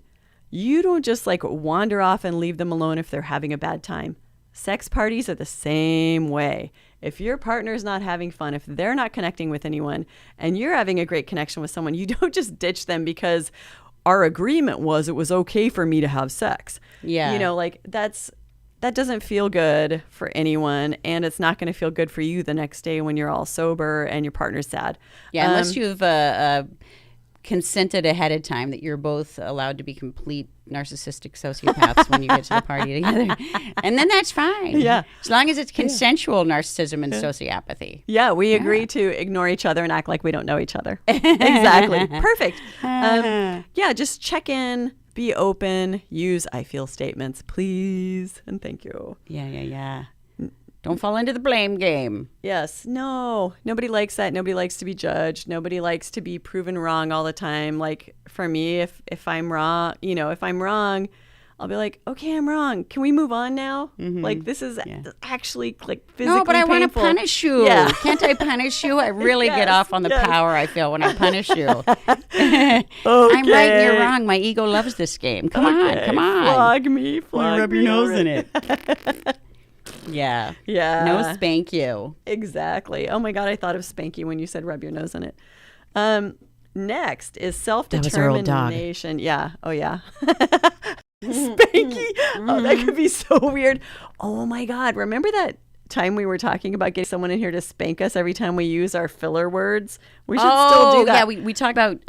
you don't just like wander off and leave them alone if they're having a bad time. Sex parties are the same way. If your partner's not having fun, if they're not connecting with anyone, and you're having a great connection with someone, you don't just ditch them because our agreement was it was okay for me to have sex. Yeah. That doesn't feel good for anyone, and it's not going to feel good for you the next day when you're all sober and your partner's sad. Yeah, unless you've consented ahead of time that you're both allowed to be complete narcissistic sociopaths when you get to the party together. And then that's fine. Yeah. As long as it's consensual narcissism and sociopathy. Yeah, we agree to ignore each other and act like we don't know each other. Exactly. Perfect. Just check in, be open, use I feel statements, please, and thank you. Yeah. Don't fall into the blame game. Yes. No. Nobody likes that. Nobody likes to be judged. Nobody likes to be proven wrong all the time. Like for me, if I'm wrong, I'll be like, okay, I'm wrong. Can we move on now? Like this is actually like physically No, but I want to painful. punish you. Yeah. Can't I punish you? I really get Yes, off on the yes. power I feel when I punish you. I'm right and you're wrong. My ego loves this game. Come on. Flog me. Flog me. in it. Yeah. Yeah. No spank you. Exactly. Oh my God, I thought of Spanky when you said rub your nose in it. Next is self-determination. Yeah. Oh yeah. Spanky. Oh, that could be so weird. Oh my God. Remember that time we were talking about getting someone in here to spank us every time we use our filler words? We should still do that. Yeah, we talked about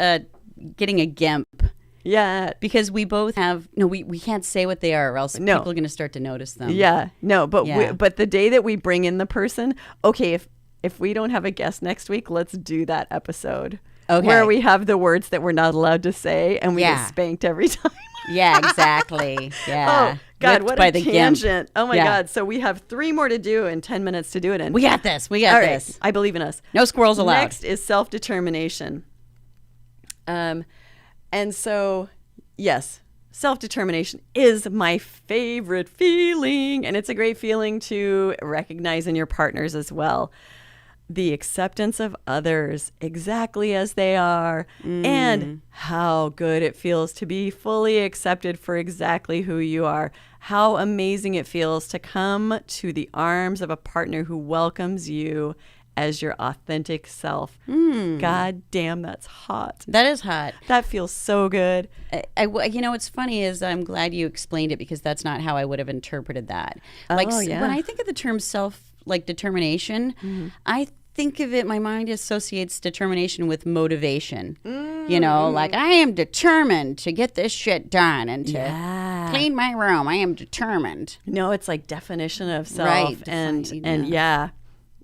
getting a GIMP. Yeah. Because we both have, we can't say what they are or else people are going to start to notice them. Yeah. No, but Yeah. but the day that we bring in the person, okay, if we don't have a guest next week, let's do that episode. Okay. Where we have the words that we're not allowed to say and we get spanked every time. Yeah, exactly. Yeah. Oh, God, Whipped what by a the tangent. gimp. Oh, my Yeah. God. So we have 3 more to do and 10 minutes to do it in. We got this. We got All right. this. I believe in us. No squirrels allowed. Next is self-determination. And so, yes, self-determination is my favorite feeling. And it's a great feeling to recognize in your partners as well. The acceptance of others exactly as they are, and how good it feels to be fully accepted for exactly who you are. How amazing it feels to come to the arms of a partner who welcomes you as your authentic self. God damn, that's hot. That is hot. That feels so good. You know, what's funny is I'm glad you explained it because that's not how I would have interpreted that. Like yeah. when I think of the term determination, I think of it, my mind associates determination with motivation. You know, like I am determined to get this shit done and to clean my room. I am determined. No, it's like definition of self. Right. And yeah.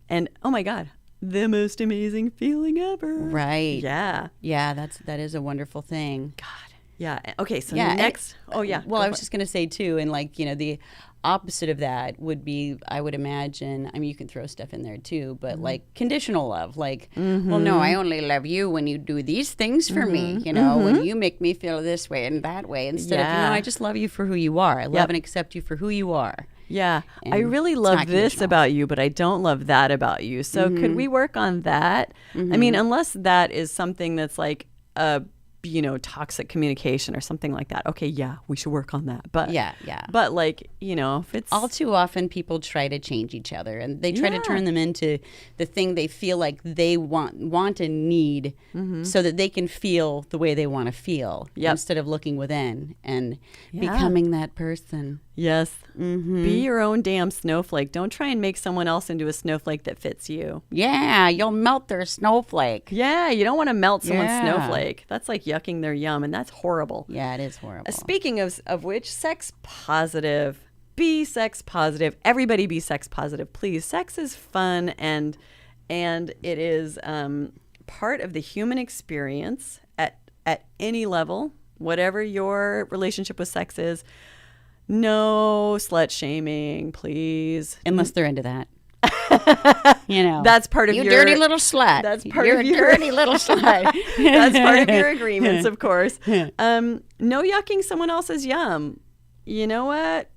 And oh my God, the most amazing feeling ever. Right. Yeah. Yeah, that is a wonderful thing. God. Yeah. Okay. So Yeah, next. Oh yeah. Well, go I for was it. just going to say too, and like, you know, the opposite of that would be, I would imagine, I mean, you can throw stuff in there too, but like conditional love, like, well, no, I only love you when you do these things for me, you know, when you make me feel this way and that way, instead of, you know, I just love you for who you are. I love and accept you for who you are. Yeah. I And really it's love not this conditional. about you, but I don't love that about you. So could we work on that? I mean, unless that is something that's like a, you know, toxic communication or something like that. Okay, yeah, we should work on that. But Yeah. But like, you know, if it's All too often people try to change each other and they try to turn them into the thing they feel like they want and need so that they can feel the way they want to feel instead of looking within and becoming that person. Yes. Be your own damn snowflake. Don't try and make someone else into a snowflake that fits you. Yeah, you'll melt their snowflake. Yeah, you don't want to melt someone's Yeah. snowflake. That's like yucking their yum, and that's horrible. Yeah, it is horrible. Speaking of which, sex positive. Be sex positive. Everybody be sex positive, please. Sex is fun and it is part of the human experience at any level, whatever your relationship with sex is. No slut shaming, please. Unless they're into that. You know, That's part of you your dirty little slut. That's part You're of a your dirty little slut. That's part of your agreements, of course. No yucking someone else's yum. You know what?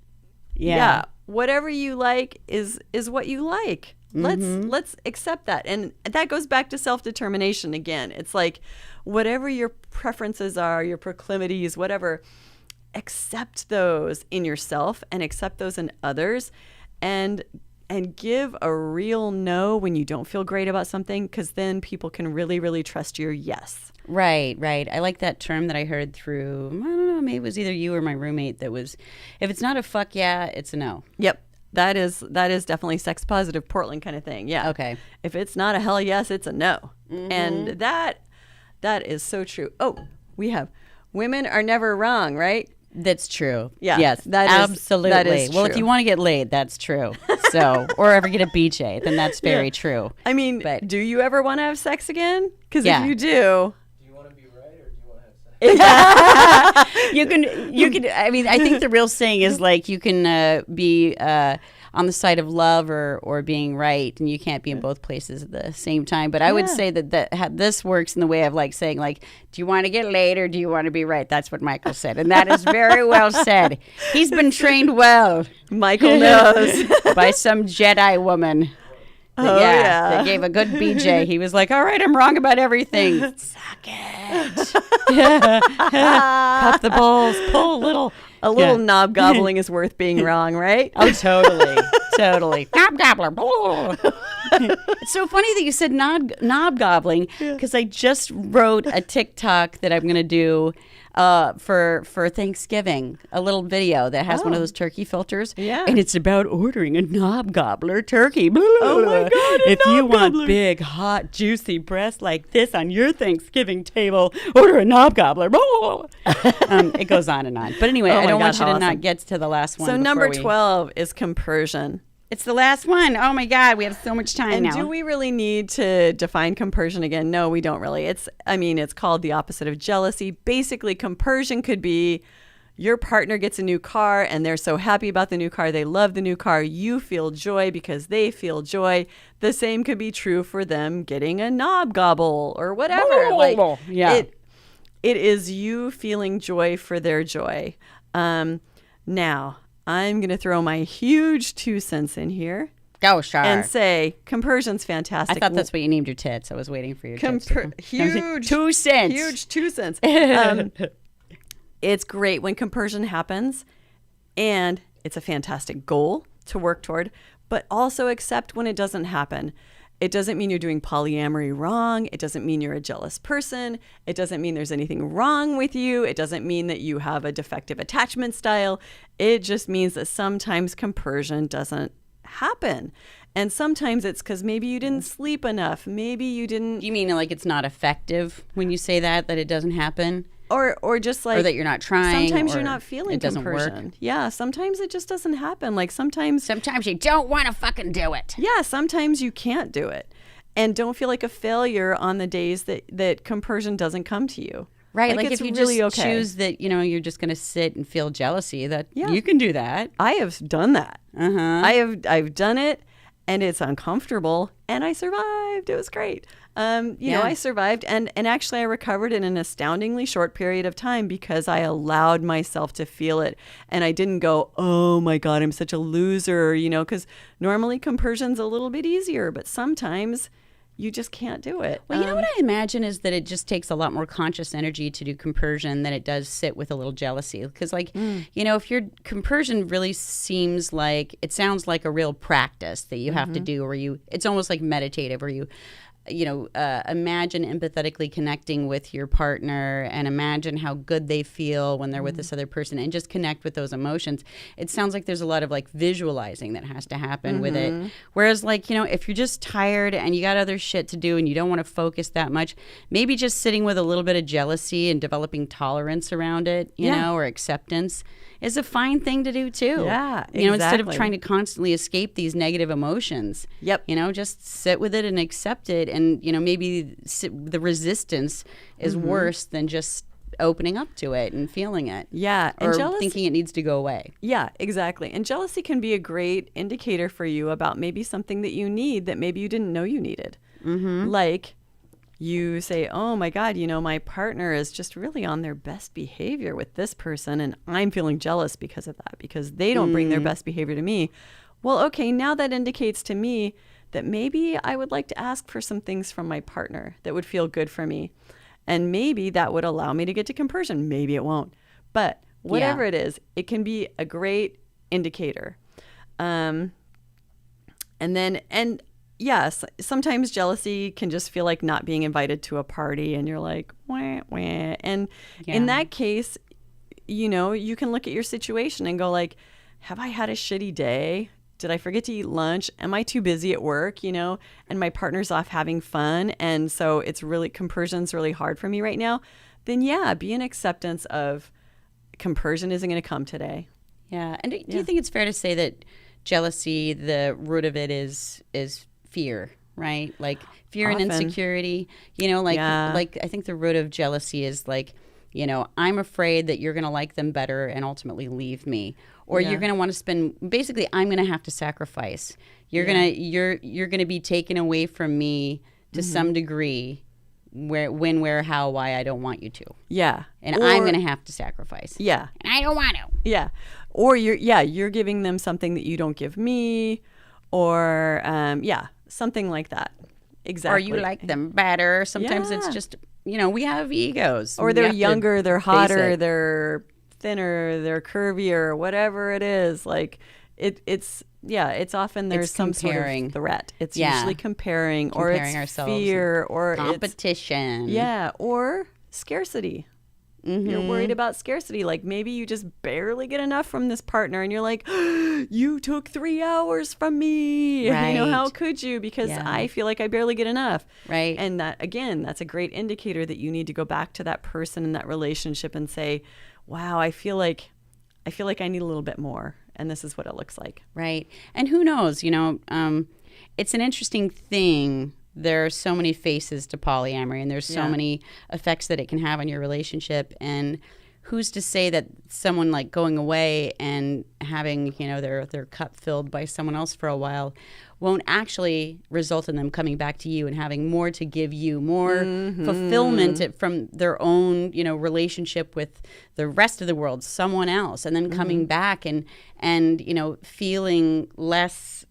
Yeah. Whatever you like is what you like. Let's accept that. And that goes back to self-determination again. It's like whatever your preferences are, your proclivities, whatever, accept those in yourself and accept those in others and give a real no when you don't feel great about something, because then people can really, really trust your yes. Right. I like that term that I heard through, I don't know, maybe it was either you or my roommate that was, if it's not a fuck yeah, it's a no. Yep. That is definitely sex positive Portland kind of thing. Yeah. Okay. If it's not a hell yes, it's a no. And that is so true. Oh, we have women are never wrong, right? That's true. Yeah, Yes, that is- absolutely. that is Well, if true. you want to get laid, that's true. So, or ever get a BJ, then that's very true. I mean, But- do you ever want to have sex again? Because Yeah. if you do, Do you want to be right or do you want to have sex? You can. I mean, I think the real saying is like you can be on the side of love or being right, and you can't be in both places at the same time. But I would say that this works in the way of like saying like, do you want to get laid or do you want to be right? That's what Michael said, and that is very well said. He's been trained well Michael knows. by some Jedi woman. Oh, yeah. That gave a good BJ. He was like, all right, I'm wrong about everything. Suck it. Cup the balls, pull a little. A little knob gobbling is worth being wrong, right? Oh, totally. Knob gobbler. It's so funny that you said knob gobbling because I just wrote a TikTok that I'm going to do for Thanksgiving, a little video that has one of those turkey filters. Yeah. And it's about ordering a knob gobbler turkey. Oh my God, a If you knob want gobbler. big, hot, juicy breasts like this on your Thanksgiving table, order a knob gobbler. It goes on and on. But anyway, Oh I my don't God, want you how to not awesome. get to the last one. So before number we- 12 is compersion. It's the last one. Oh my God, we have so much time And now. do we really need to define compersion again? No, we don't really. It's called the opposite of jealousy. Basically, compersion could be your partner gets a new car and they're so happy about the new car. They love the new car. You feel joy because they feel joy. The same could be true for them getting a knob gobble or whatever. Like, yeah. It is you feeling joy for their joy. Now, I'm going to throw my huge 2 cents in here. Go, Char. And say, compersion's fantastic. I thought that's what you named your tits. I was waiting for your tits. Huge 2 cents. Huge 2 cents. It's great when compersion happens, and it's a fantastic goal to work toward, but also accept when it doesn't happen. It doesn't mean you're doing polyamory wrong. It doesn't mean you're a jealous person. It doesn't mean there's anything wrong with you. It doesn't mean that you have a defective attachment style. It just means that sometimes compersion doesn't happen. And sometimes it's because maybe you didn't sleep enough. Maybe you didn't. You mean like it's not effective when you say that it doesn't happen? Or just like, or that you're not trying. Sometimes you're not feeling it doesn't compersion. work. Yeah, sometimes it just doesn't happen. Like sometimes you don't want to fucking do it. Yeah, sometimes you can't do it. And don't feel like a failure on the days that compersion doesn't come to you. Right, like it's if you really just okay. choose that, you're just going to sit and feel jealousy, that you can do that. I have done that. Uh-huh. I've done it, and it's uncomfortable, and I survived. It was great. I survived, and actually I recovered in an astoundingly short period of time because I allowed myself to feel it, and I didn't go, oh my God, I'm such a loser, because normally compersion's a little bit easier, but sometimes you just can't do it. Well, you know what I imagine is that it just takes a lot more conscious energy to do compersion than it does sit with a little jealousy. Because, if your compersion really sounds like a real practice that you have to do, or it's almost like meditative, or imagine empathetically connecting with your partner and imagine how good they feel when they're with this other person and just connect with those emotions. It sounds like there's a lot of like visualizing that has to happen with it. Whereas if you're just tired and you got other shit to do and you don't want to focus that much, maybe just sitting with a little bit of jealousy and developing tolerance around it, or acceptance is a fine thing to do too. Yeah, instead of trying to constantly escape these negative emotions. Yep. Just sit with it and accept it. And, maybe the resistance is worse than just opening up to it and feeling it. Yeah. Or thinking it needs to go away. Yeah, exactly. And jealousy can be a great indicator for you about maybe something that you need that maybe you didn't know you needed. Like you say, oh my God, my partner is just really on their best behavior with this person, and I'm feeling jealous because of that, because they don't bring their best behavior to me. Well, okay, now that indicates to me that maybe I would like to ask for some things from my partner that would feel good for me. And maybe that would allow me to get to compersion. Maybe it won't. But whatever it is, it can be a great indicator. Yes, sometimes jealousy can just feel like not being invited to a party and you're like, wah, wah. And in that case, you can look at your situation and go like, have I had a shitty day? Did I forget to eat lunch? Am I too busy at work, and my partner's off having fun, and so compersion's really hard for me right now? Then be in acceptance of compersion isn't going to come today. Yeah. And do you think it's fair to say that jealousy, the root of it is fear, right? Like fear and insecurity, like I think the root of jealousy is like, I'm afraid that you're going to like them better and ultimately leave me. Or you're going to want to spend, basically, I'm going to have to sacrifice. You're going to be taken away from me to some degree, where, how, why I don't want you to. Yeah. And I'm going to have to sacrifice. Yeah. And I don't want to. Yeah. Or you're giving them something that you don't give me, or something like that. Exactly. Or you like them better. Sometimes it's just, we have egos. Or they're younger, they're hotter, they're thinner, they're curvier, whatever it is. Like it's often there's some sort of threat. It's usually comparing or it's ourselves, fear or competition. Or scarcity. You're worried about scarcity. Like maybe you just barely get enough from this partner and you're like, you took 3 hours from me. Right. How could you? Because I feel like I barely get enough. Right. And that, again, that's a great indicator that you need to go back to that person in that relationship and say, wow, I feel like I need a little bit more. and this is what it looks like. Right. And who knows, it's an interesting thing. There are so many faces to polyamory, and there's so many effects that it can have on your relationship. And who's to say that someone like going away and having, their cup filled by someone else for a while won't actually result in them coming back to you and having more to give you, more fulfillment from their own, relationship with the rest of the world, someone else, and then coming back and feeling less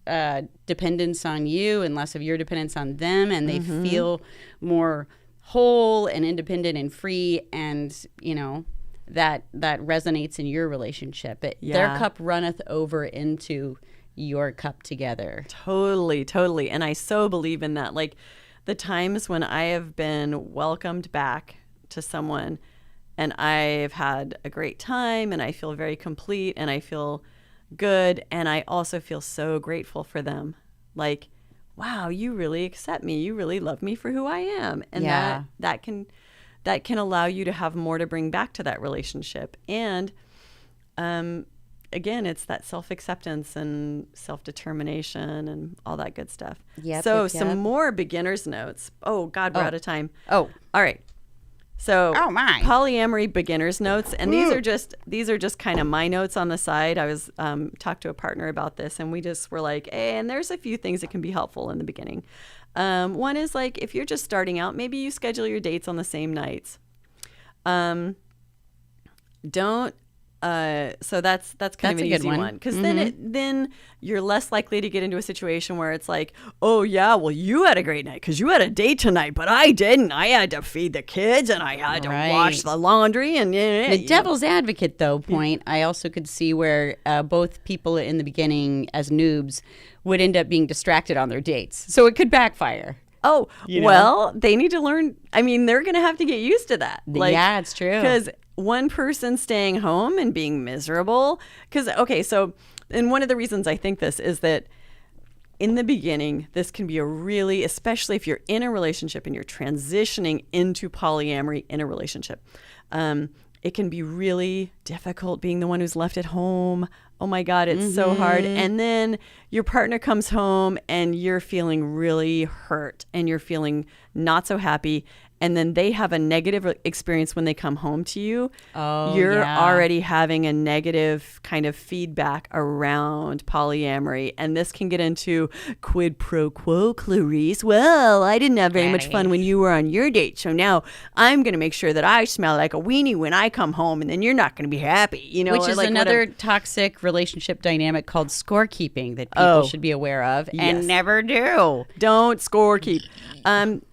dependence on you and less of your dependence on them, and they feel more whole and independent and free, and that resonates in your relationship. Their cup runneth over into your cup together. Totally. And I so believe in that. Like the times when I have been welcomed back to someone and I've had a great time and I feel very complete and I feel good, and I also feel so grateful for them. Like, wow, you really accept me. You really love me for who I am. And that can allow you to have more to bring back to that relationship. And again, it's that self-acceptance and self-determination and all that good stuff. Some more beginner's notes. Oh, God, we're out of time. Oh. All right. So my polyamory beginner's notes. And these are just kind of my notes on the side. I was talked to a partner about this, and we just were like, hey, and there's a few things that can be helpful in the beginning. One is like, if you're just starting out, maybe you schedule your dates on the same nights. So that's kind of an easy one, because then you're less likely to get into a situation where it's like, oh yeah, well, you had a great night because you had a date tonight, but I didn't. I had to feed the kids and I had to wash the laundry. And the devil's advocate though point, I also could see where both people in the beginning as noobs would end up being distracted on their dates, so it could backfire. Oh, well, they need to learn. I mean, they're going to have to get used to that. Yeah, it's true. Because one person staying home and being miserable. And one of the reasons I think this is that in the beginning, this can be especially if you're in a relationship and you're transitioning into polyamory in a relationship, it can be really difficult being the one who's left at home. Oh my God, it's so hard. And then your partner comes home and you're feeling really hurt and you're feeling not so happy. And then they have a negative experience when they come home to you. You're already having a negative kind of feedback around polyamory. And this can get into quid pro quo, Clarice. Well, I didn't have very much fun when you were on your date. So now I'm going to make sure that I smell like a weenie when I come home, and then you're not going to be happy. Which is another toxic relationship dynamic called scorekeeping that people should be aware of and never do. Don't scorekeep.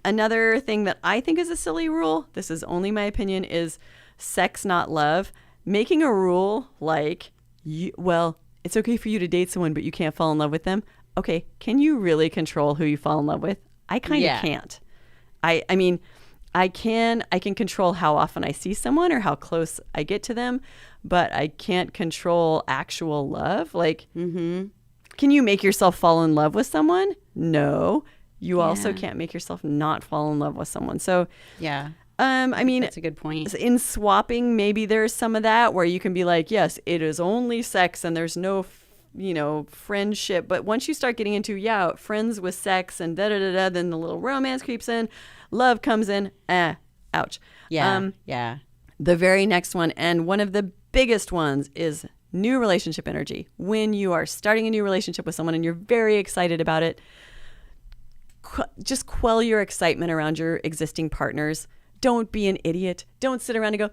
Another thing that I think is a silly rule, this is only my opinion, is sex, not love. Making a rule like, it's okay for you to date someone, but you can't fall in love with them. Okay, can you really control who you fall in love with? I kind of can't. I mean, I can control how often I see someone or how close I get to them, but I can't control actual love. Like, can you make yourself fall in love with someone? No. You also can't make yourself not fall in love with someone. So, I mean, that's a good point. In swapping, maybe there's some of that where you can be like, yes, it is only sex and there's no, friendship. But once you start getting into, friends with sex and then the little romance creeps in, love comes in, ouch. Yeah. The very next one, and one of the biggest ones, is new relationship energy. When you are starting a new relationship with someone and you're very excited about it, just quell your excitement around your existing partners. Don't be an idiot. Don't sit around and go,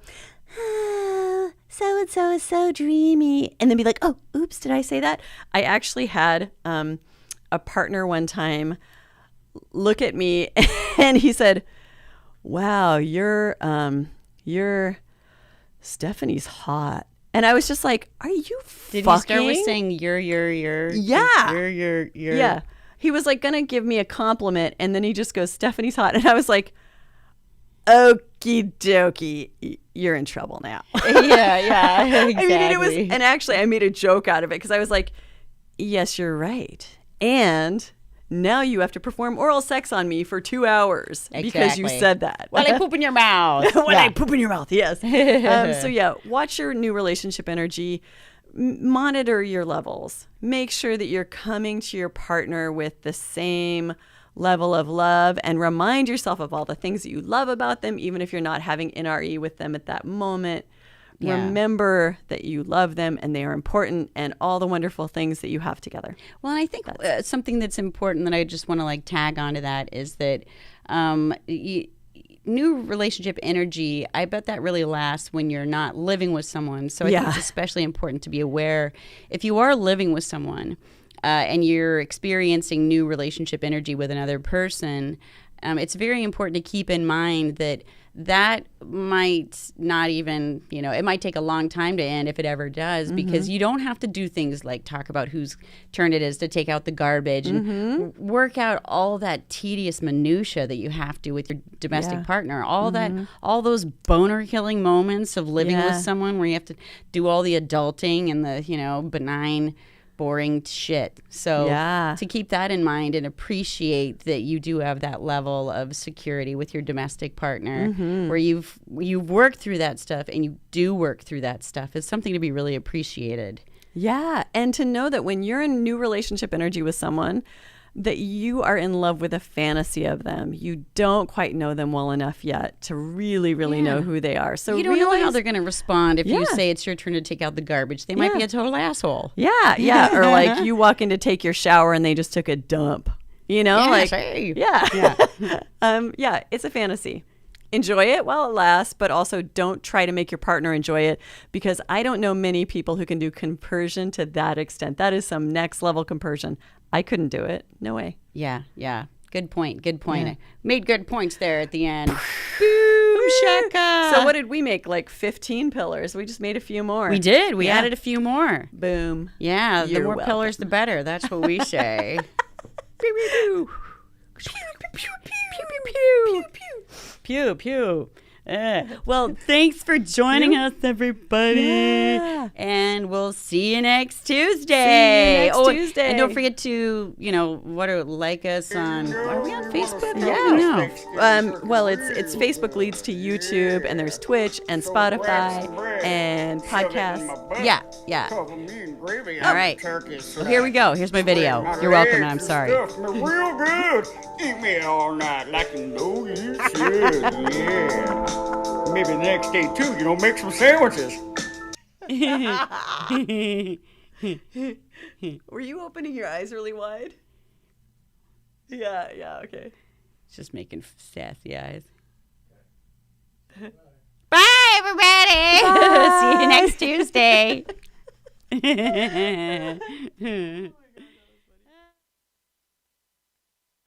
so-and-so is so dreamy. And then be like, oh, oops, did I say that? I actually had a partner one time look at me and he said, wow, you're Stephanie's hot. And I was just like, are you Did fucking? you start with saying you're? Yeah. You're. Yeah. He was like going to give me a compliment, and then he just goes, Stephanie's hot. And I was like, okie dokie, you're in trouble now. Yeah, exactly. I mean, and actually I made a joke out of it because I was like, yes, you're right. And now you have to perform oral sex on me for 2 hours because you said that. While I poop in your mouth. I poop in your mouth, yes. So watch your new relationship energy. monitor your levels. Make sure that you're coming to your partner with the same level of love, and remind yourself of all the things that you love about them, even if you're not having NRE with them at that moment. Yeah. Remember that you love them and they are important, and all the wonderful things that you have together. Well, and I think something that's important that I just want to like tag onto that is that new relationship energy, I bet that really lasts when you're not living with someone. So I think it's especially important to be aware if you are living with someone and you're experiencing new relationship energy with another person. It's very important to keep in mind that might not even, it might take a long time to end if it ever does, because you don't have to do things like talk about whose turn it is to take out the garbage and work out all that tedious minutia that you have to with your domestic partner. All those boner killing moments of living with someone where you have to do all the adulting and the, benign, boring shit. So to keep that in mind and appreciate that you do have that level of security with your domestic partner where you've worked through that stuff and you do work through that stuff is something to be really appreciated. Yeah. And to know that when you're in new relationship energy with someone, that you are in love with a fantasy of them. You don't quite know them well enough yet to really, really know who they are. So you don't know how they're going to respond if you say it's your turn to take out the garbage. They might be a total asshole. Yeah. Or like you walk in to take your shower and they just took a dump. It's a fantasy. Enjoy it while it lasts, but also don't try to make your partner enjoy it, because I don't know many people who can do compersion to that extent. That is some next level compersion. I couldn't do it. No way. Yeah. Good point. Yeah. I made good points there at the end. Boom shaka. So what did we make? Like 15 pillars. We just made a few more. We did. We added a few more. Boom. Yeah. The more pillars, the better. That's what we say. Pew, pew, pew. Pew, pew, pew, pew. Pew, pew. Well, thanks for joining us, everybody. Yeah. And we'll see you next Tuesday. Tuesday. And don't forget to, like us on, are we on Facebook? Yeah. Well, it's Facebook leads to YouTube, and there's Twitch and Spotify and podcasts. Yeah. All right. Well, here we go. Here's my video. You're welcome, and I'm sorry. Stuff me real good. Eat me all night like you know you should. Yeah. Maybe the next day too. Make some sandwiches. Were you opening your eyes really wide? Yeah, okay. Just making sassy eyes. Bye, everybody. Bye. See you next Tuesday.